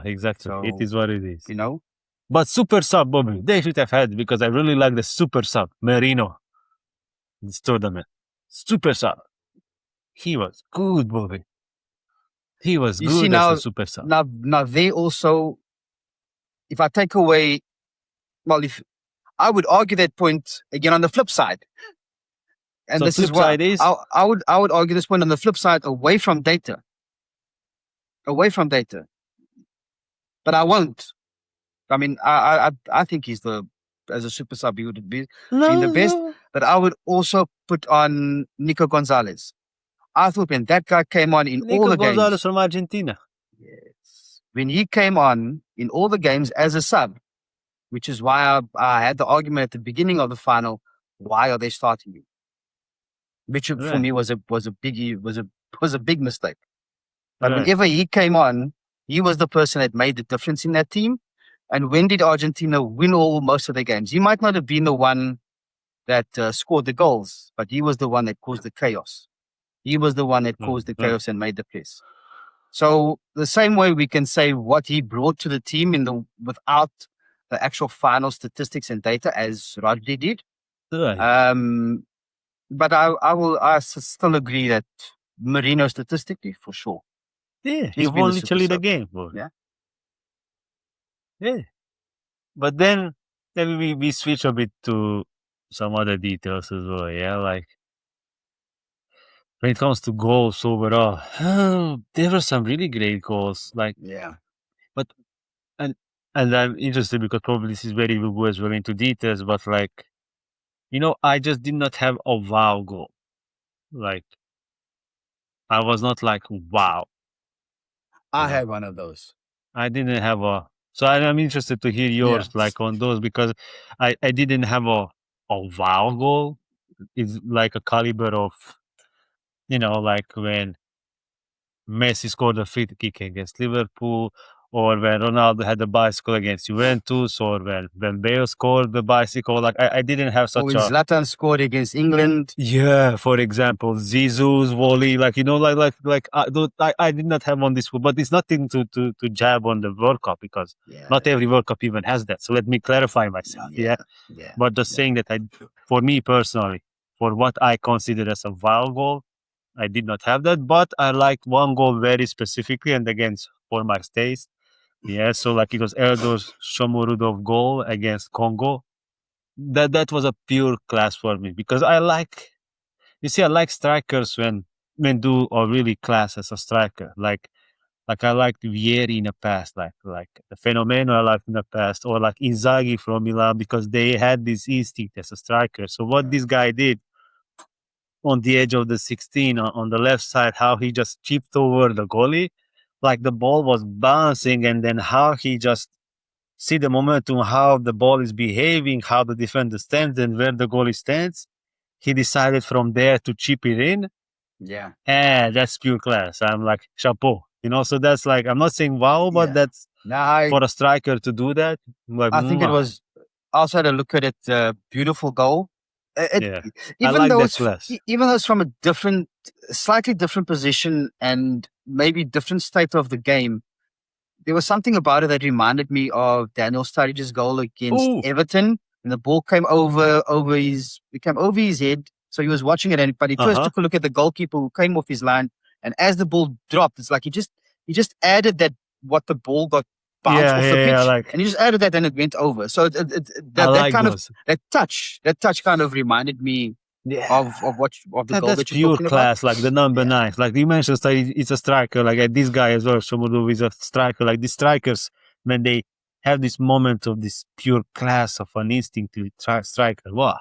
Exactly. It so is what it is. you know, But super sub, Bobby, they should have had because I really like the super sub Marino. This tournament, super sub. He was good, Bobby. He was you see good as now a super sub. now they also, if I take away, well, if I would argue that point again on the flip side, and So this is flip what side is I would argue this point on the flip side away from data, but I won't. I mean, I think he's as a super sub he would be been the best. no. But I would also put on Niko Gonzalez. I thought when that guy came on in all Niko the Gonzalez games, from Argentina. yes, when he came on in all the games as a sub, which is why I had the argument at the beginning of the final. Why are they starting him? Which for me was a big mistake. But whenever he came on, he was the person that made the difference in that team. And when did Argentina win most of their games? He might not have been the one that scored the goals, but he was the one that caused the chaos. He was the one that caused the chaos and made the press. So the same way we can say what he brought to the team without the actual final statistics and data as Rodri did. But I still agree that Marino statistically for sure. Yeah, he won literally the game, bro. Yeah. But then we switch a bit to some other details as well. Yeah, like when it comes to goals overall, there were some really great goals. Like but and I'm interested because probably this is where we will go as well into details. But like, I just did not have a wow goal. Like I was not like wow. I had one of those. I didn't have so I'm interested to hear yours like on those because I didn't have a wow goal. It's like a caliber of, like when Messi scored a free kick against Liverpool, or when Ronaldo had a bicycle against Juventus, or when Bale scored the bicycle. Like I didn't have such or when Zlatan scored against England. Yeah, for example, Zizou's volley, like I did not have on this, but it's nothing to jab on the World Cup because not every World Cup even has that. So let me clarify myself. But just saying that for me personally, for what I consider as a wow goal, I did not have that, but I liked one goal very specifically, and again for my taste. Yeah, so like it was Erdo's Shomurudov goal against Congo. That was a pure class for me because I like strikers when do a really class as a striker. Like I liked Vieri in the past, like the Fenomeno I liked in the past, or like Inzaghi from Milan because they had this instinct as a striker. So what this guy did on the edge of the 16 on the left side, how he just chipped over the goalie, like the ball was bouncing, and then how he just see the momentum, how the ball is behaving, how the defender stands, and where the goalie stands. He decided from there to chip it in. Yeah, that's pure class. I'm like chapeau. So that's like I'm not saying wow, but that's Now, For a striker to do that, like, I think it mwah. was also to look at it, beautiful goal. Yeah. I like that class. Even though it's from a different, slightly different position and maybe different state of the game, there was something about it that reminded me of Daniel Sturridge's goal against Ooh. Everton, and the ball came over his head. So he was watching it, but he first took a look at the goalkeeper who came off his line, and as the ball dropped, it's like he just added that what the ball got bounced off the pitch, and he just added that, and it went over. So that touch kind of reminded me of the goal that's that you're pure talking class, about. like the number 9. Like you mentioned, it's a striker. Like this guy as well, Shomodu is a striker. Like the strikers, when they have this moment of this pure class of an instinctive striker, wow,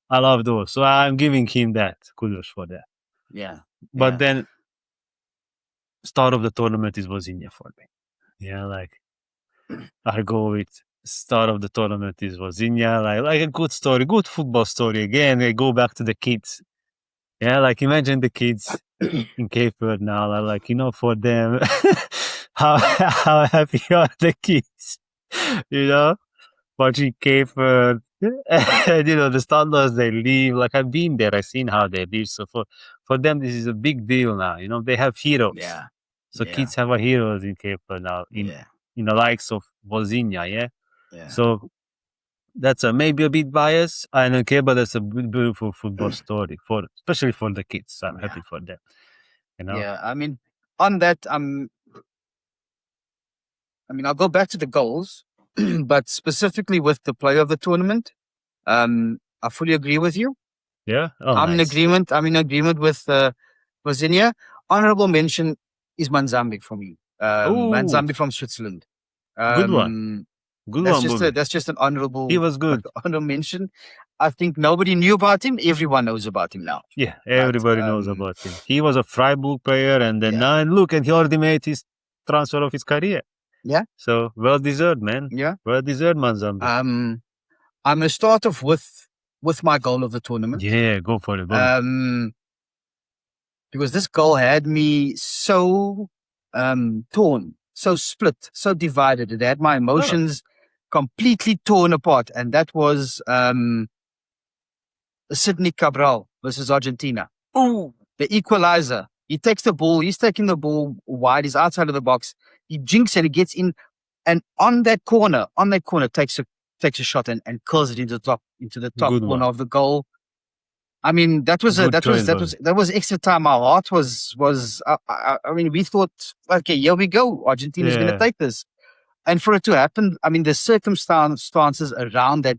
I love those. So I'm giving him that kudos for that. Yeah. But then, start of the tournament is Vozinha for me. Yeah, like I go with start of the tournament is Vozinha, like a good story, good football story. Again, I go back to the kids. Yeah, like imagine the kids in Cape Verde now, like, for them, how happy are the kids, watching Cape Verde, and, the standards they live. Like I've been there, I've seen how they live. So for them, this is a big deal now. They have heroes. Yeah. So kids have a heroes in Cape Verde now, in the likes of Vozinha. Yeah. So that's maybe a bit biased. I don't care, but that's a beautiful football story especially for the kids. So I'm happy for them. Yeah, I mean, on that, I'll go back to the goals, but specifically with the player of the tournament, I fully agree with you. Yeah, I'm in agreement. I'm in agreement with Vozinha. Honorable mention is Manzambi for me. Manzambi from Switzerland. Good one. Good one. That's just an honorable. He was good. Honorable mention. I think nobody knew about him. Everyone knows about him now. Yeah, everybody knows about him. He was a Freiburg player, and then now look, and he already made his transfer of his career. Yeah. So well deserved, man. Yeah. Well deserved, Manzambi. I'm gonna start off with my goal of the tournament. Yeah, go for it. Because this goal had me so torn, so split, so divided. It had my emotions completely torn apart, and that was Sydney Cabrell versus Argentina. Oh, the equalizer. He takes the ball. He's taking the ball wide. He's outside of the box. He jinks and he gets in, and on that corner, takes a shot and curls it into the top corner of the goal. I mean, that was extra time. Our heart was. We thought, okay, here we go. Argentina's going to take this, and for it to happen, I mean, the circumstances around that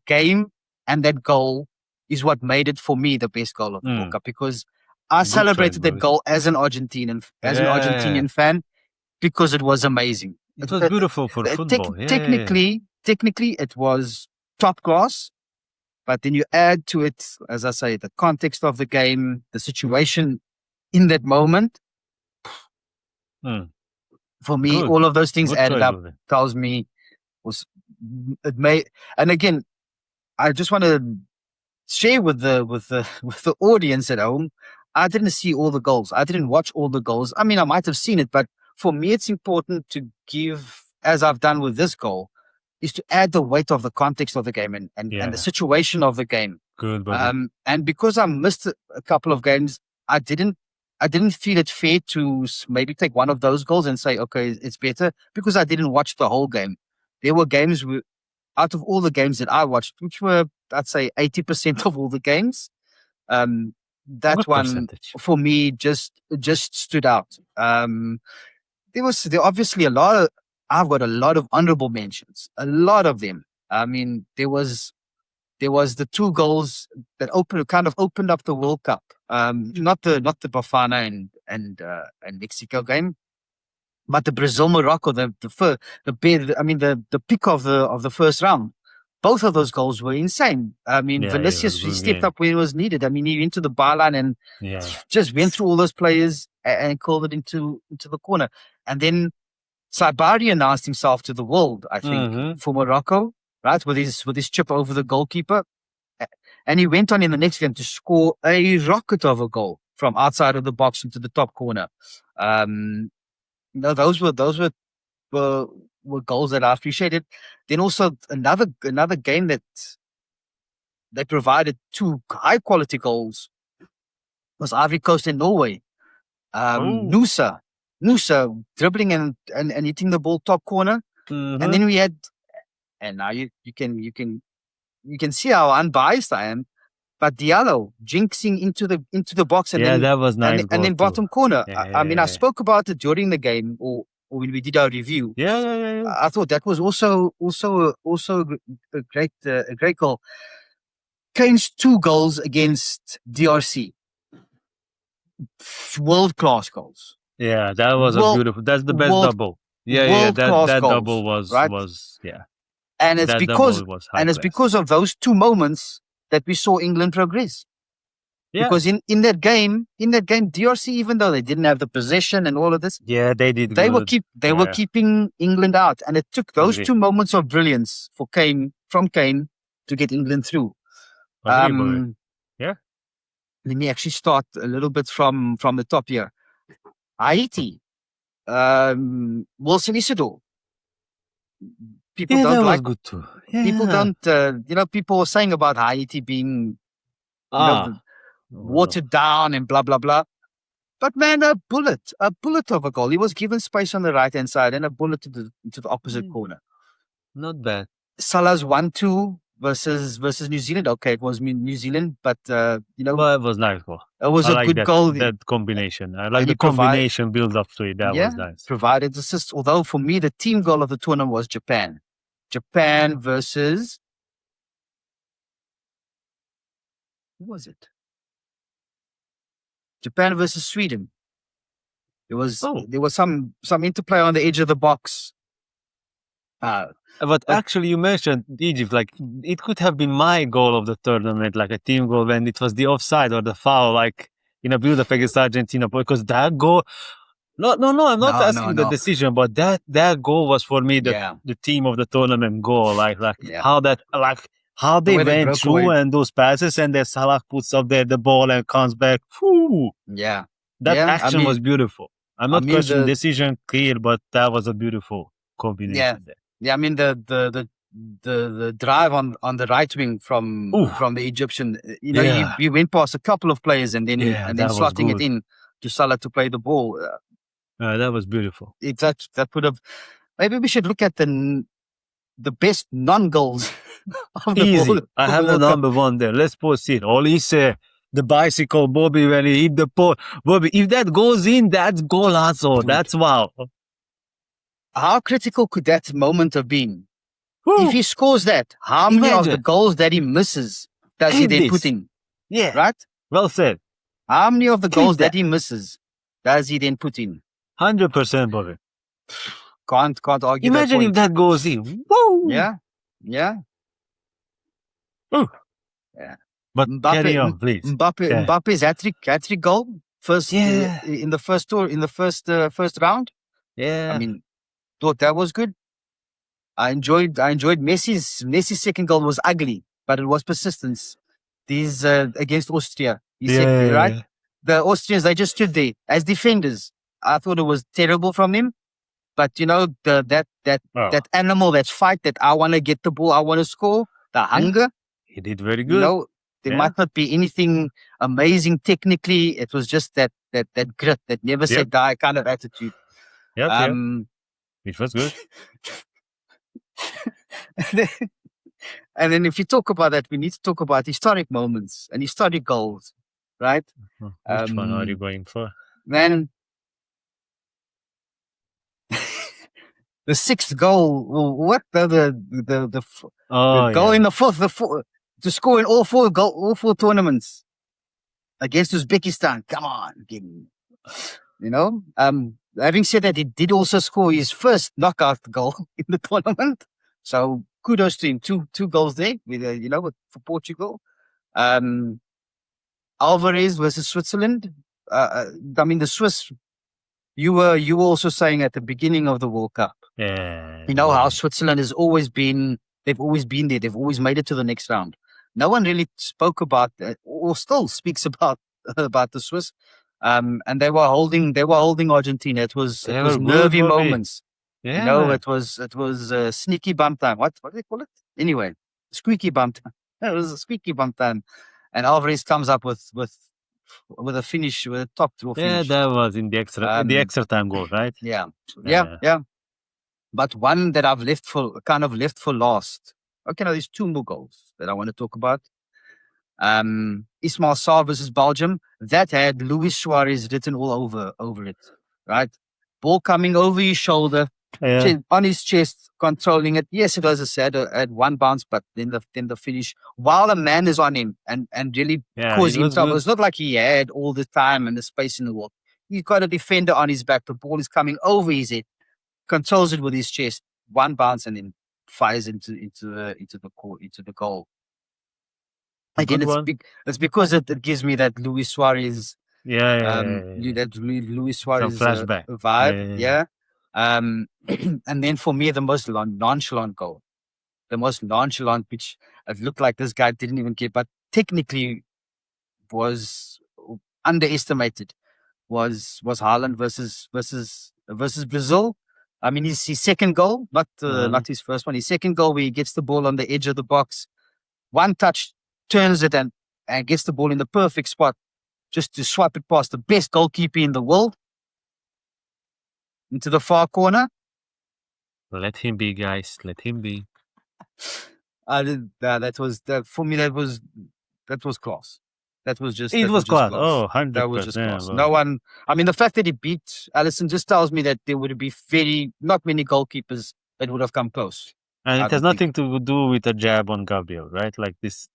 game and that goal is what made it for me the best goal of the World Cup, because I celebrated that goal as an Argentinian fan, because it was amazing. It was beautiful for football. Technically, it was top class. But then you add to it, as I say, the context of the game, the situation in that moment. For me, all of those things added up. Tells me and again, I just want to share with the audience at home. I didn't see all the goals. I didn't watch all the goals. I mean, I might have seen it, but for me, it's important to give, as I've done with this goal, is to add the weight of the context of the game and the situation of the game. Good, buddy. And because I missed a couple of games, I didn't feel it fair to maybe take one of those goals and say, okay, it's better, because I didn't watch the whole game. There were games out of all the games that I watched, which were, I'd say, 80% of all the games. That one for me just stood out. There obviously a lot of. I've got a lot of honorable mentions, a lot of them. I mean, there was the two goals that opened up the World Cup. Not the Bafana and Mexico game, but the Brazil-Morocco, the pick of the first round. Both of those goals were insane. I mean, Vinicius, he stepped up when it was needed. I mean, he went to the byline and just went through all those players and called it into the corner. And then Zabarnyi announced himself to the world, I think, for Morocco, right, with his chip over the goalkeeper. And he went on in the next game to score a rocket of a goal from outside of the box into the top corner. Those were were goals that I appreciated. Then also another game that they provided two high quality goals was Ivory Coast and Norway. Nusa dribbling and hitting the ball top corner. Mhm. And then we had, and now you can see how unbiased I am, but Diallo jinxing into the box and then that was nice. and then bottom corner. Yeah, I mean, I spoke about it during the game or when we did our review. Yeah. I thought that was also a great goal. Kane's 2 goals against DRC, world class goals. Yeah, that was a beautiful. That's the best double. Yeah. That double was right? yeah. And it's because of those 2 moments that we saw England progress. Yeah. Because in that game, DRC, even though they didn't have the possession and all of this, yeah, they did. They were keeping England out, and it took those 2 moments of brilliance from Kane to get England through. Yeah. Let me actually start a little bit from the top here. Haiti, Wilson Isidore. People don't that was good too. Yeah. People don't, people were saying about Haiti being watered down and blah, blah, blah. But man, a bullet of a goal. He was given space on the right-hand side and a bullet into the opposite corner. Not bad. Salah's 1-2 versus New Zealand. Okay, it was New Zealand, but But it was nice goal. It was a good goal. That combination. I like the combination build up to it. That was nice. Provided assist. Although for me, the team goal of the tournament was Japan. Japan versus, who was it? Japan versus Sweden. There was some interplay on the edge of the box. But actually, you mentioned Egypt. Like, it could have been my goal of the tournament, like a team goal, when it was the offside or the foul, like in a build-up against Argentina. Because that goal, I'm not asking the decision, but that goal was for me the team of the tournament goal. Like how they went through and those passes, and then Salah puts up there the ball and comes back. Whew. Yeah, that action was beautiful. I'm not questioning the decision clear, but that was a beautiful combination there. Yeah, I mean the drive on the right wing from the Egyptian, he went past a couple of players and then slotting it in to Salah to play the ball. That was beautiful. That would have. Maybe we should look at the best non-goals. Easy. I have the number 1 there. Let's proceed. Olise, the bicycle, Bobby, when he hit the pole. Bobby, if that goes in, that's golazo. That's wow. How critical could that moment have been? If he scores that, how many of the goals that he misses does he then put in? Yeah. Right? Well said. How many of the goals that he misses does he then put in? 100%, Bobby. Can't argue. Imagine if that goes in. Woo! Yeah. Ooh. Yeah. But carry on, please. Mbappe's hat-trick goal in the first round. Yeah. I mean, thought that was good. I enjoyed Messi's second goal was ugly, but it was persistence. These against Austria. You said right? The Austrians, they just stood there as defenders. I thought it was terrible from him. But that animal, that fight, that I want to get the ball, I want to score, the hunger. He did very good. There might not be anything amazing technically. It was just that grit, that never say die kind of attitude. Which was good. And then if you talk about that, we need to talk about historic moments and historic goals, right? Which one are you going for? Man, the 6th goal. What the goal in the fourth to score in all four tournaments against Uzbekistan. Come on, having said that, he did also score his first knockout goal in the tournament. So kudos to him. Two goals there for Portugal. Alvarez versus Switzerland. The Swiss. You were also saying at the beginning of the World Cup. Yeah. How Switzerland has always been. They've always been there. They've always made it to the next round. No one really spoke about or still speaks about the Swiss. And they were holding Argentina. It was nervy moments. Yeah, You know, man. it was sneaky bump time. What do they call it? Anyway, squeaky bump time. It was a squeaky bump time, and Alvarez comes up with a finish, with a top draw Yeah, finish. that was in the extra time goal, right? Yeah, Yeah. yeah. But one that I've left for last. Okay, now there's two more goals that I want to talk about. Ismail Sarr versus Belgium, that had Luis Suarez written all over it, right? Ball coming over his shoulder, Yeah. on his chest, controlling it. Yes, it was a sad at one bounce, but then the finish, while a man is on him and really Yeah, cause it him was trouble. good. It's not like he had all the time and the space in the world. He's got a defender on his back. The ball is coming over his head, controls it with his chest, one bounce, and then fires into the goal. A Again, good one. it's because it gives me that Luis Suarez, Yeah. that Luis Some Suarez flashback. vibe, Yeah. And then for me, the most nonchalant goal, which it looked like this guy didn't even care, but technically was underestimated, was Haaland versus Brazil. I mean, his second goal, not his first one. His second goal, where he gets the ball on the edge of the box, one touch, turns it and gets the ball in the perfect spot, just to swipe it past the best goalkeeper in the world into the far corner. Let him be, guys. Let him be. For me. That was class. That was just It was class. Oh, That was just 100%. class. Bro. No one. I mean, the fact that he beat Alisson just tells me that there would be not many goalkeepers that would have come close. And I it has don't think. nothing to do with a jab on Gabriel, right? Like this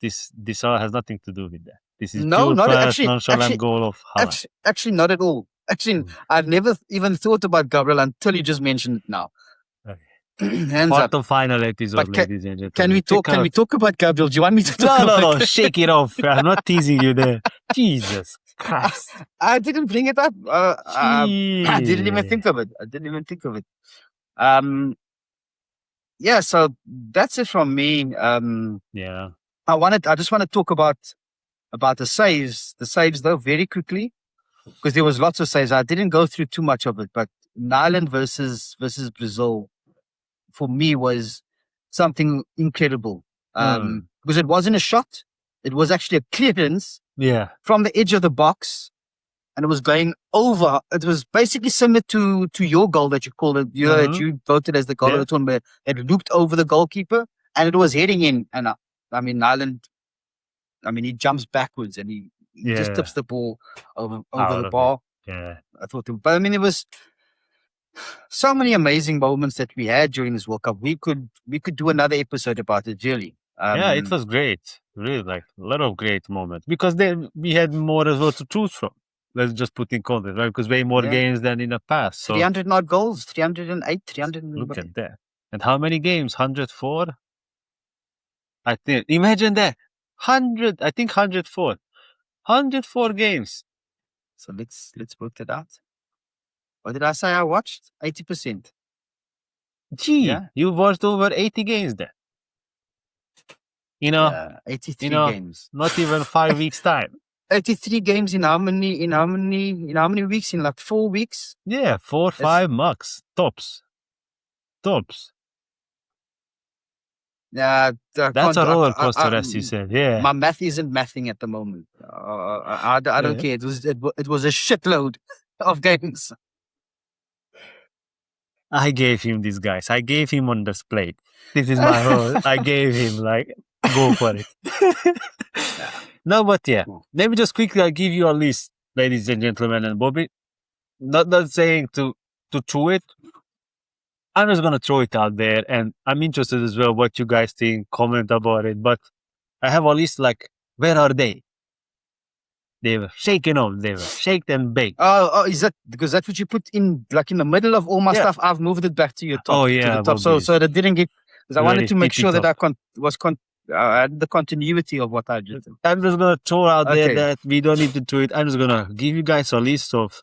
all has nothing to do with that. This is No, pure not class, actually. nonchalant goal of Haaland. Actually, not at all. Actually, I've never even thought about Gabriel until you just mentioned it now. Okay. Hands up. Quarter final episode, But ladies and gentlemen. Can we talk about Cabrell? Do you want me to talk about No, shake it off. I'm not teasing you there. Jesus Christ. I didn't bring it up. I didn't even think of it. Yeah, so that's it from me. Yeah. I just want to talk about the saves. The saves though, very quickly, because there was lots of saves. I didn't go through too much of it, but Ireland versus Brazil for me was something incredible. Because it wasn't a shot. It was actually a clearance from the edge of the box, and it was going over. It was basically similar to your goal that you called it. That you voted as the goal of the tournament. It looped over the goalkeeper, and it was heading in. And I mean, Ireland. I mean, he jumps backwards and he just tips the ball over the bar. Yeah. I thought, but I mean, it was so many amazing moments that we had during this World Cup. We could do another episode about it, really. Yeah, it was great. Really, like a lot of great moments because then we had more as well to choose from. Let's just put in context, right? Because way more games than in the past. So 300 not goals, 308, 300. Look at that. And how many games? 104? I think. Imagine that. 100. I think 104. 104 games. So let's work that out. What did I say? I watched 80%. Gee, you watched over 80 games there. 83 games. Not even 5 weeks time. 83 games in how many weeks? In like 4 weeks? Yeah, 4, 5 max. Tops. Yeah, that's a roller coaster, as you said. Yeah, my math isn't mathing at the moment. I don't care. It was a shitload of games. I gave him these guys. I gave him on this plate. This is my whole. I gave him go for it. No, but let me just quickly. I'll give you a list, ladies and gentlemen, and Bobby. Not saying to throw it. I'm just gonna throw it out there, and I'm interested as well what you guys think. Comment about it. But I have a list where are they? They were shaken off. They were shaked and baked. Oh, is that because that's what you put in in the middle of all my stuff? I've moved it back to your top. Oh yeah, to the top. So that didn't get because I wanted to make sure that I had the continuity of what I did. I'm just gonna throw out there that we don't need to do it. I'm just gonna give you guys a list of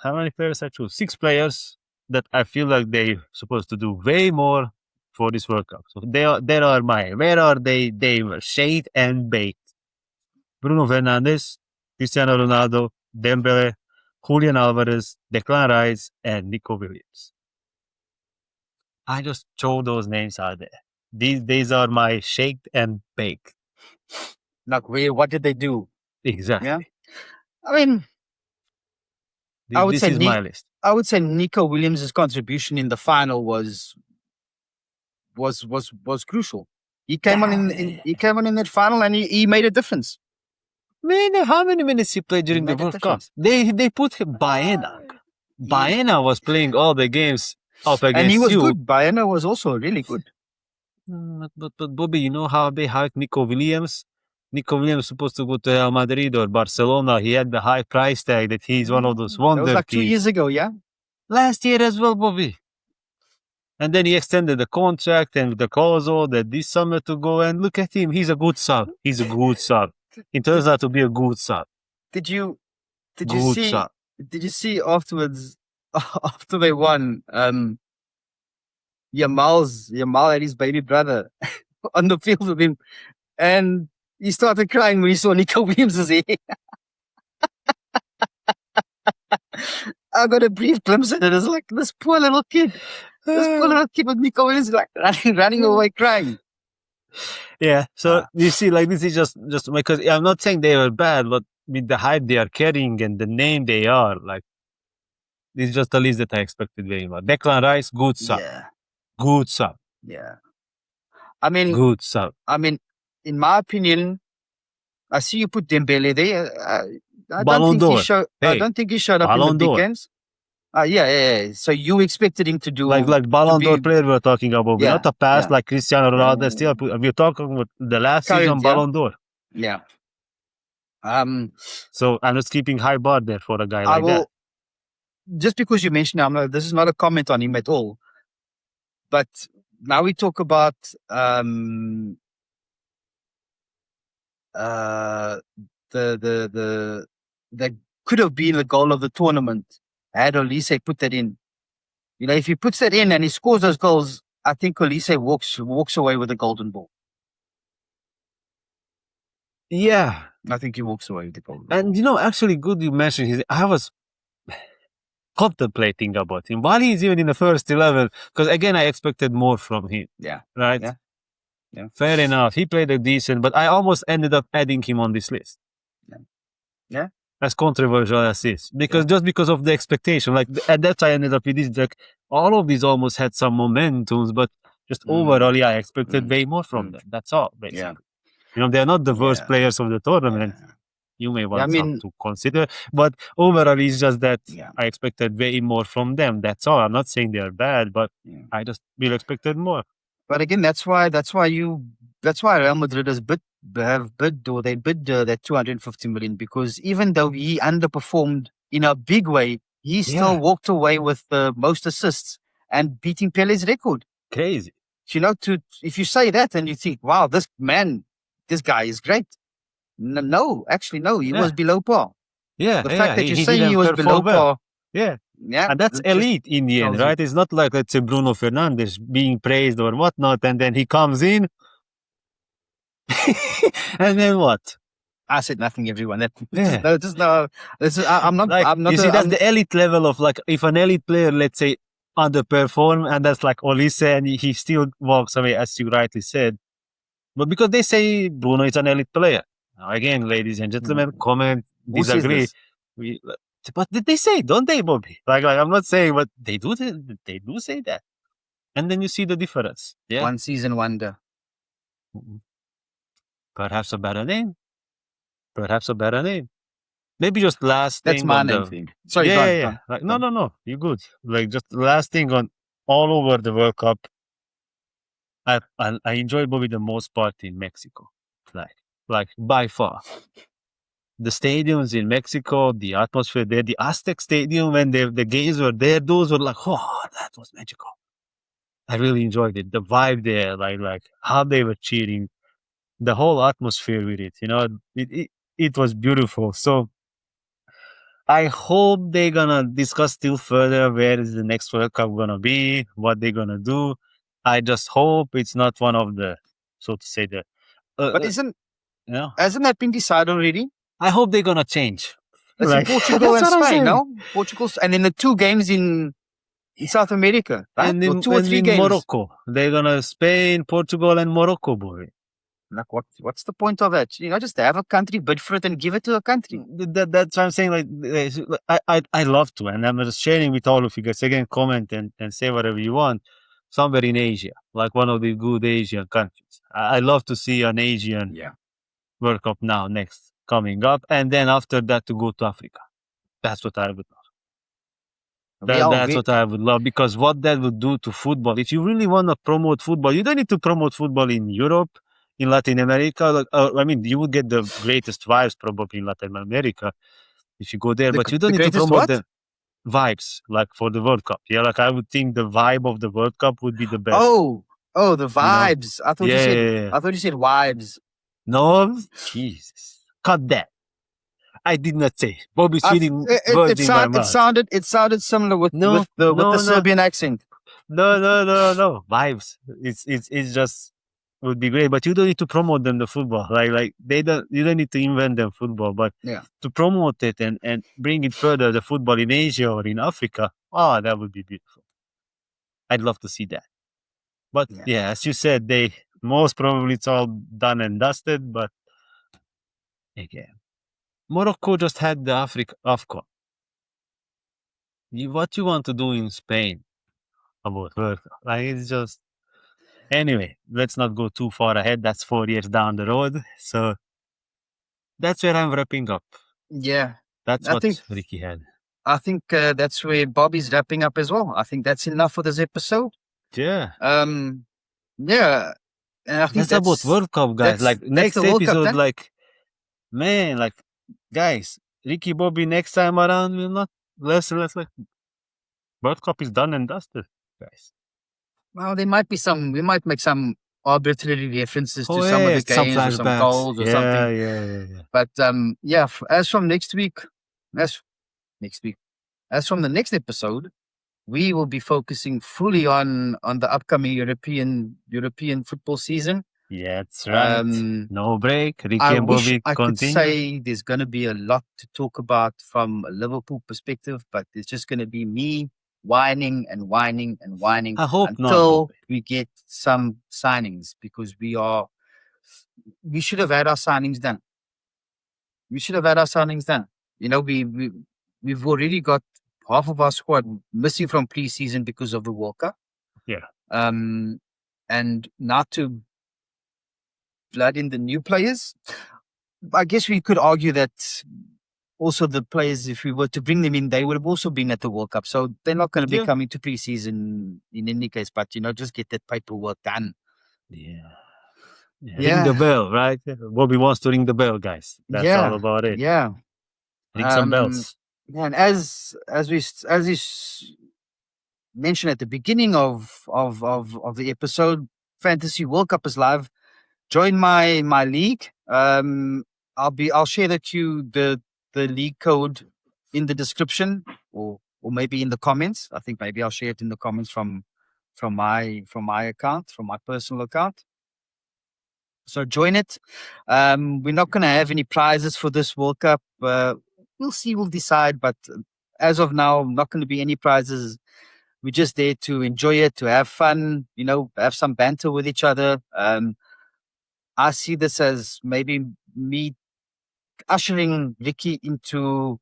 how many players I chose. 6 players that I feel like they're supposed to do way more for this World Cup. So there are mine. Where are they? They were shaked and baked. Bruno Fernandes, Cristiano Ronaldo, Dembele, Julian Alvarez, Declan Rice, and Niko Williams. I just throw those names out there. These are my shake and bake. Like, what did they do? Exactly. Yeah. I mean, I would This say is my list. I would say Niko Williams' contribution in the final was crucial. He came on in that final and he made a difference. Man, how many minutes he played during the World Cup? They put him Baena. Baena was playing all the games up against you. And he was good. Baena was also really good. But Bobby, you know how they hired Niko Williams? Niko Williams supposed to go to Real Madrid or Barcelona. He had the high price tag that he's one of those wonder That was like 2 kids. years ago, yeah? Last year as well, Bobby. And then he extended the contract and the clause that this summer to go. And look at him. He's a good sub. He's a good sub. It turns out to be a good sub. Did you see afterwards, after they won, Yamal had his baby brother on the field with him, and he started crying when he saw Niko Williams' hair. I got a brief glimpse of it. It's like this poor little kid with Niko Williams like running away crying. Yeah, so you see, like this is just because I'm not saying they were bad, but with the hype they are carrying and the name they are, like this is just the list that I expected very much. Declan Rice, good sub. Yeah. Good sub. Yeah. I mean, good sub. I mean, in my opinion, I see you put Dembele there. I don't think he showed up in the big games. Yeah. So you expected him to do like Ballon d'Or player we're talking about, not a past like Cristiano Ronaldo. Still, we're talking about the last season Ballon d'Or. Yeah. So I'm just keeping high bar there for a guy like that. Just because you mentioned him, this is not a comment on him at all. But now we talk about the could have been the goal of the tournament had Olise put that in. You know, if he puts that in and he scores those goals, I think Olise walks away with the golden ball. Yeah. I think he walks away with the golden ball. And you know, actually good you mentioned I was contemplating about him while he's even in the first 11, because again I expected more from him. Yeah. Right? Yeah. Fair enough. He played a decent, but I almost ended up adding him on this list. Yeah. As controversial as this. Because just because of the expectation. Like at that I ended up with this, like all of these almost had some momentums, but just overall, I expected way more from them. That's all, basically. Yeah. You know, they're not the worst players of the tournament. Yeah. You may want some to consider, but overall, it's just that I expected way more from them. That's all. I'm not saying they're bad, but I just really expected more. But again, that's why Real Madrid have bid that 250 million, because even though he underperformed in a big way, he still walked away with the most assists and beating Pele's record. Crazy. You know, if you say that and you think, wow, this guy is great. No, actually, no, he was below par. Yeah. The fact that you're saying he was below par. Yeah. And that's elite in the end, right? It's not like, let's say, Bruno Fernandes being praised or whatnot, and then he comes in. And then what? I said nothing, everyone. I'm not. Like, I'm not. You see, that's the elite level of, like, if an elite player, let's say, underperform, and that's like Olise, and he still walks away, as you rightly said. But because they say Bruno is an elite player. Now, again, ladies and gentlemen, comment, disagree. But they say, don't they, Bobby? Like I'm not saying, but they do say that. And then you see the difference. Yeah. One season wonder. Perhaps a better name. Maybe just last thing. That's my name. Sorry, yeah. Like, no. You're good. Like just last thing on all over the World Cup. I enjoy Bobby the most part in Mexico. Like by far. The stadiums in Mexico, the atmosphere there, the Aztec Stadium, when the games were there, those were like, oh, that was magical. I really enjoyed it. The vibe there, like how they were cheering, the whole atmosphere with it, you know, it was beautiful. So I hope they're gonna discuss still further where is the next World Cup gonna be, what they're gonna do. I just hope it's not one of the, so to say, but hasn't that been decided already? I hope they're gonna change. Like, Portugal and Spain, no? Portugal, and then the 2 games in in South America, right? And Or in, 2 or 3 games. Morocco, they're gonna Spain, Portugal, and Morocco, boy. Like what's the point of that? Just have a country, bid for it, and give it to a country. That's what I'm saying. Like, I love to, and I'm just sharing with all of you guys. Again, comment and say whatever you want. Somewhere in Asia, like one of the good Asian countries. I love to see an Asian World Cup now next coming up, and then after that to go to Africa. That's what I would love. That's what I would love, because what that would do to football. If you really want to promote football, you don't need to promote football in Europe, in Latin America. I mean, you would get the greatest vibes probably in Latin America if you go there, but you don't need to promote the vibes like for the World Cup. Yeah, like I would think the vibe of the World Cup would be the best. Oh, the vibes. I thought you said wives. No, Jesus, cut that. I did not say. Bobby's feeding words in my mouth. It sounded similar with the Serbian accent. No. Vibes. It's just would be great, but you don't need to promote them the football. Like you don't need to invent them football, but to promote it and bring it further, the football in Asia or in Africa. Oh, that would be beautiful. I'd love to see that. But as you said, they most probably it's all done and dusted. But again, Morocco just had the AFCON. What you want to do in Spain about World Cup? Like it's just. Anyway, let's not go too far ahead. That's 4 years down the road. So that's where I'm wrapping up. Yeah. That's what Ricky had. I think that's where Bobby's wrapping up as well. I think that's enough for this episode. Yeah. Yeah. And I think that's about World Cup, guys. Like next episode, like, man, like, guys, Ricky Bobby next time around will not less like World Cup is done and dusted, guys. Well, we might make some arbitrary references to some of the games or some goals or something. Yeah. But as from next week, as from the next episode, we will be focusing fully on the upcoming European football season. Yeah, that's right. No break. Ricky and Bobby I could say there's going to be a lot to talk about from a Liverpool perspective, but it's just going to be me whining I hope until we get some signings, because we should have had our signings done. We've already got half of our squad missing from preseason because of the World Cup. Yeah. And now to blood in the new players. I guess we could argue that also the players, if we were to bring them in, they would have also been at the World Cup. So they're not going to be coming to preseason in any case, but, just get that paperwork done. Yeah. Ring the bell, right? Bobby wants to ring the bell, guys. That's all about it. Yeah. Ring some bells. And as we mentioned at the beginning of the episode, Fantasy World Cup is live. Join my league. I'll share the league code in the description or maybe in the comments. I think maybe I'll share it in the comments from my account, from my personal account. So join it. We're not going to have any prizes for this World Cup. We'll see. We'll decide. But as of now, not going to be any prizes. We're just there to enjoy it, to have fun. Have some banter with each other. I see this as maybe me ushering Ricky into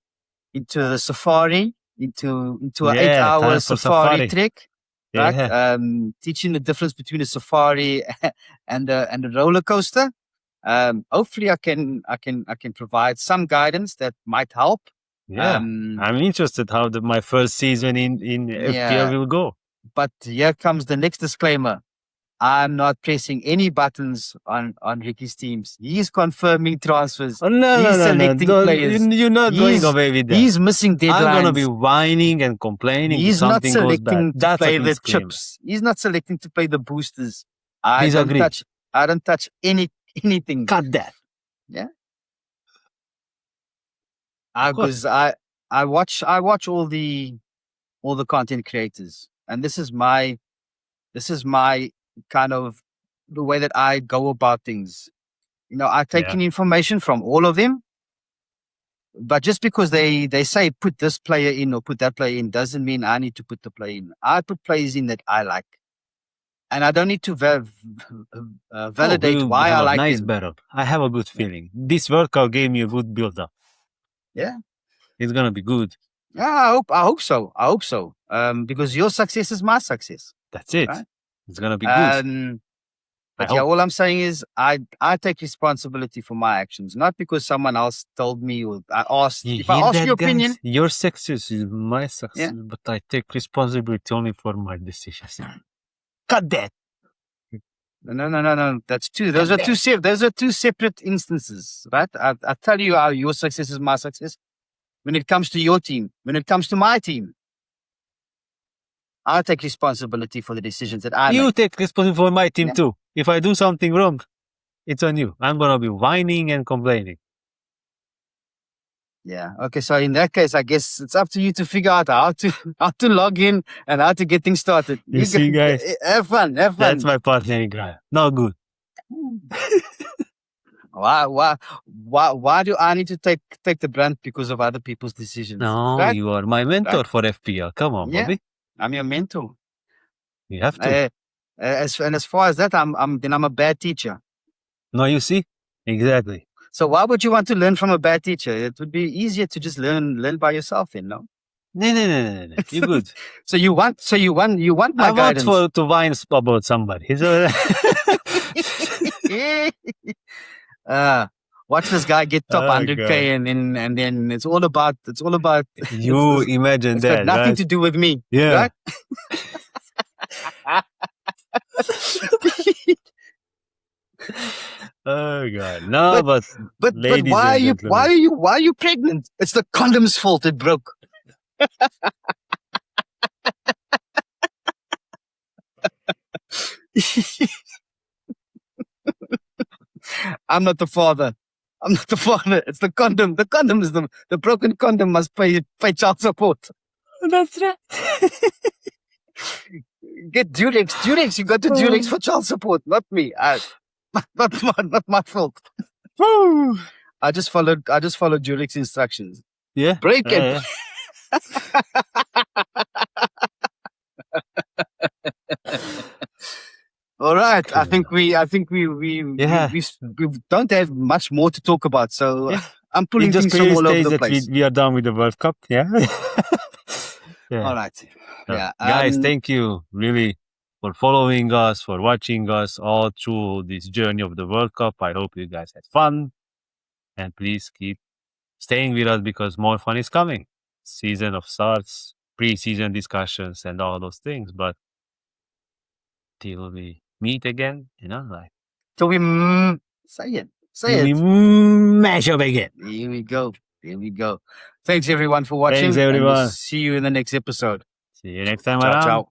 the safari, into an 8-hour safari trek. Yeah. Right? Teaching the difference between a safari and a roller coaster. Hopefully, I can provide some guidance that might help. Yeah, I'm interested how my first season in FPL will go. But here comes the next disclaimer. I'm not pressing any buttons on Ricky's teams. He's confirming transfers. Oh, no, he's selecting players. You're not going away with that. He's missing deadlines. I'm going to be whining and complaining. He's not selecting to play the disclaimer. chips. He's not selecting to play the boosters. I Disagree. don't touch anything. Cut that. Yeah. Because I watch all the content creators, and this is my kind of the way that I go about things. I take in information from all of them. But just because they say put this player in or put that player in doesn't mean I need to put the player in. I put players in that I like. And I don't need to validate why I like nice them. battle. I have a good feeling. This World Cup gave me a good build-up. Yeah. It's going to be good. Yeah, I hope so. I hope so. Because your success is my success. That's it. Right? It's going to be good. But yeah, all I'm saying is I take responsibility for my actions, not because someone else told me or I asked. If I ask your opinion, your success is my success, but I take responsibility only for my decisions. Cut that. No. That's two. Those are two separate instances, right? I tell you how your success is my success. When it comes to your team, when it comes to my team, I'll take responsibility for the decisions that I make. You take responsibility for my team too. If I do something wrong, it's on you. I'm going to be whining and complaining. Yeah. Okay. So in that case, I guess it's up to you to figure out how to log in and how to get things started. You see, guys? Have fun. That's my partner in crime. No good. Why do I need to take the brunt because of other people's decisions? No, right? You are my mentor for FPL. Come on, Bobby. I'm your mentor. You have to. As far as that, I'm a bad teacher. No, you see? Exactly. So why would you want to learn from a bad teacher? It would be easier to just learn by yourself, No. You're good. So you want my guidance. I want to whine about somebody. Watch this guy get top 100K and then it's all about you imagine that. Got nothing to do with me. Yeah. Right? Oh God. No, but why are you pregnant? It's the condom's fault it broke. I'm not the father. It's the condom. The condom is the broken condom must pay child support. That's right. Get Durex. You got to Durex for child support, not me. Not my fault. I just followed Durex instructions. Yeah. Break it. All right. I think we don't have much more to talk about. So I'm pulling things from all over the place. We are done with the World Cup. Yeah. All right. Yeah. Guys, thank you really for following us, for watching us all through this journey of the World Cup. I hope you guys had fun. And please keep staying with us because more fun is coming. Season of starts, pre-season discussions and all those things. But till we meet again, till we say it. We mash up again. Here we go. Thanks everyone for watching. Thanks everyone. And we'll see you in the next episode. See you next time Ciao, around. ciao.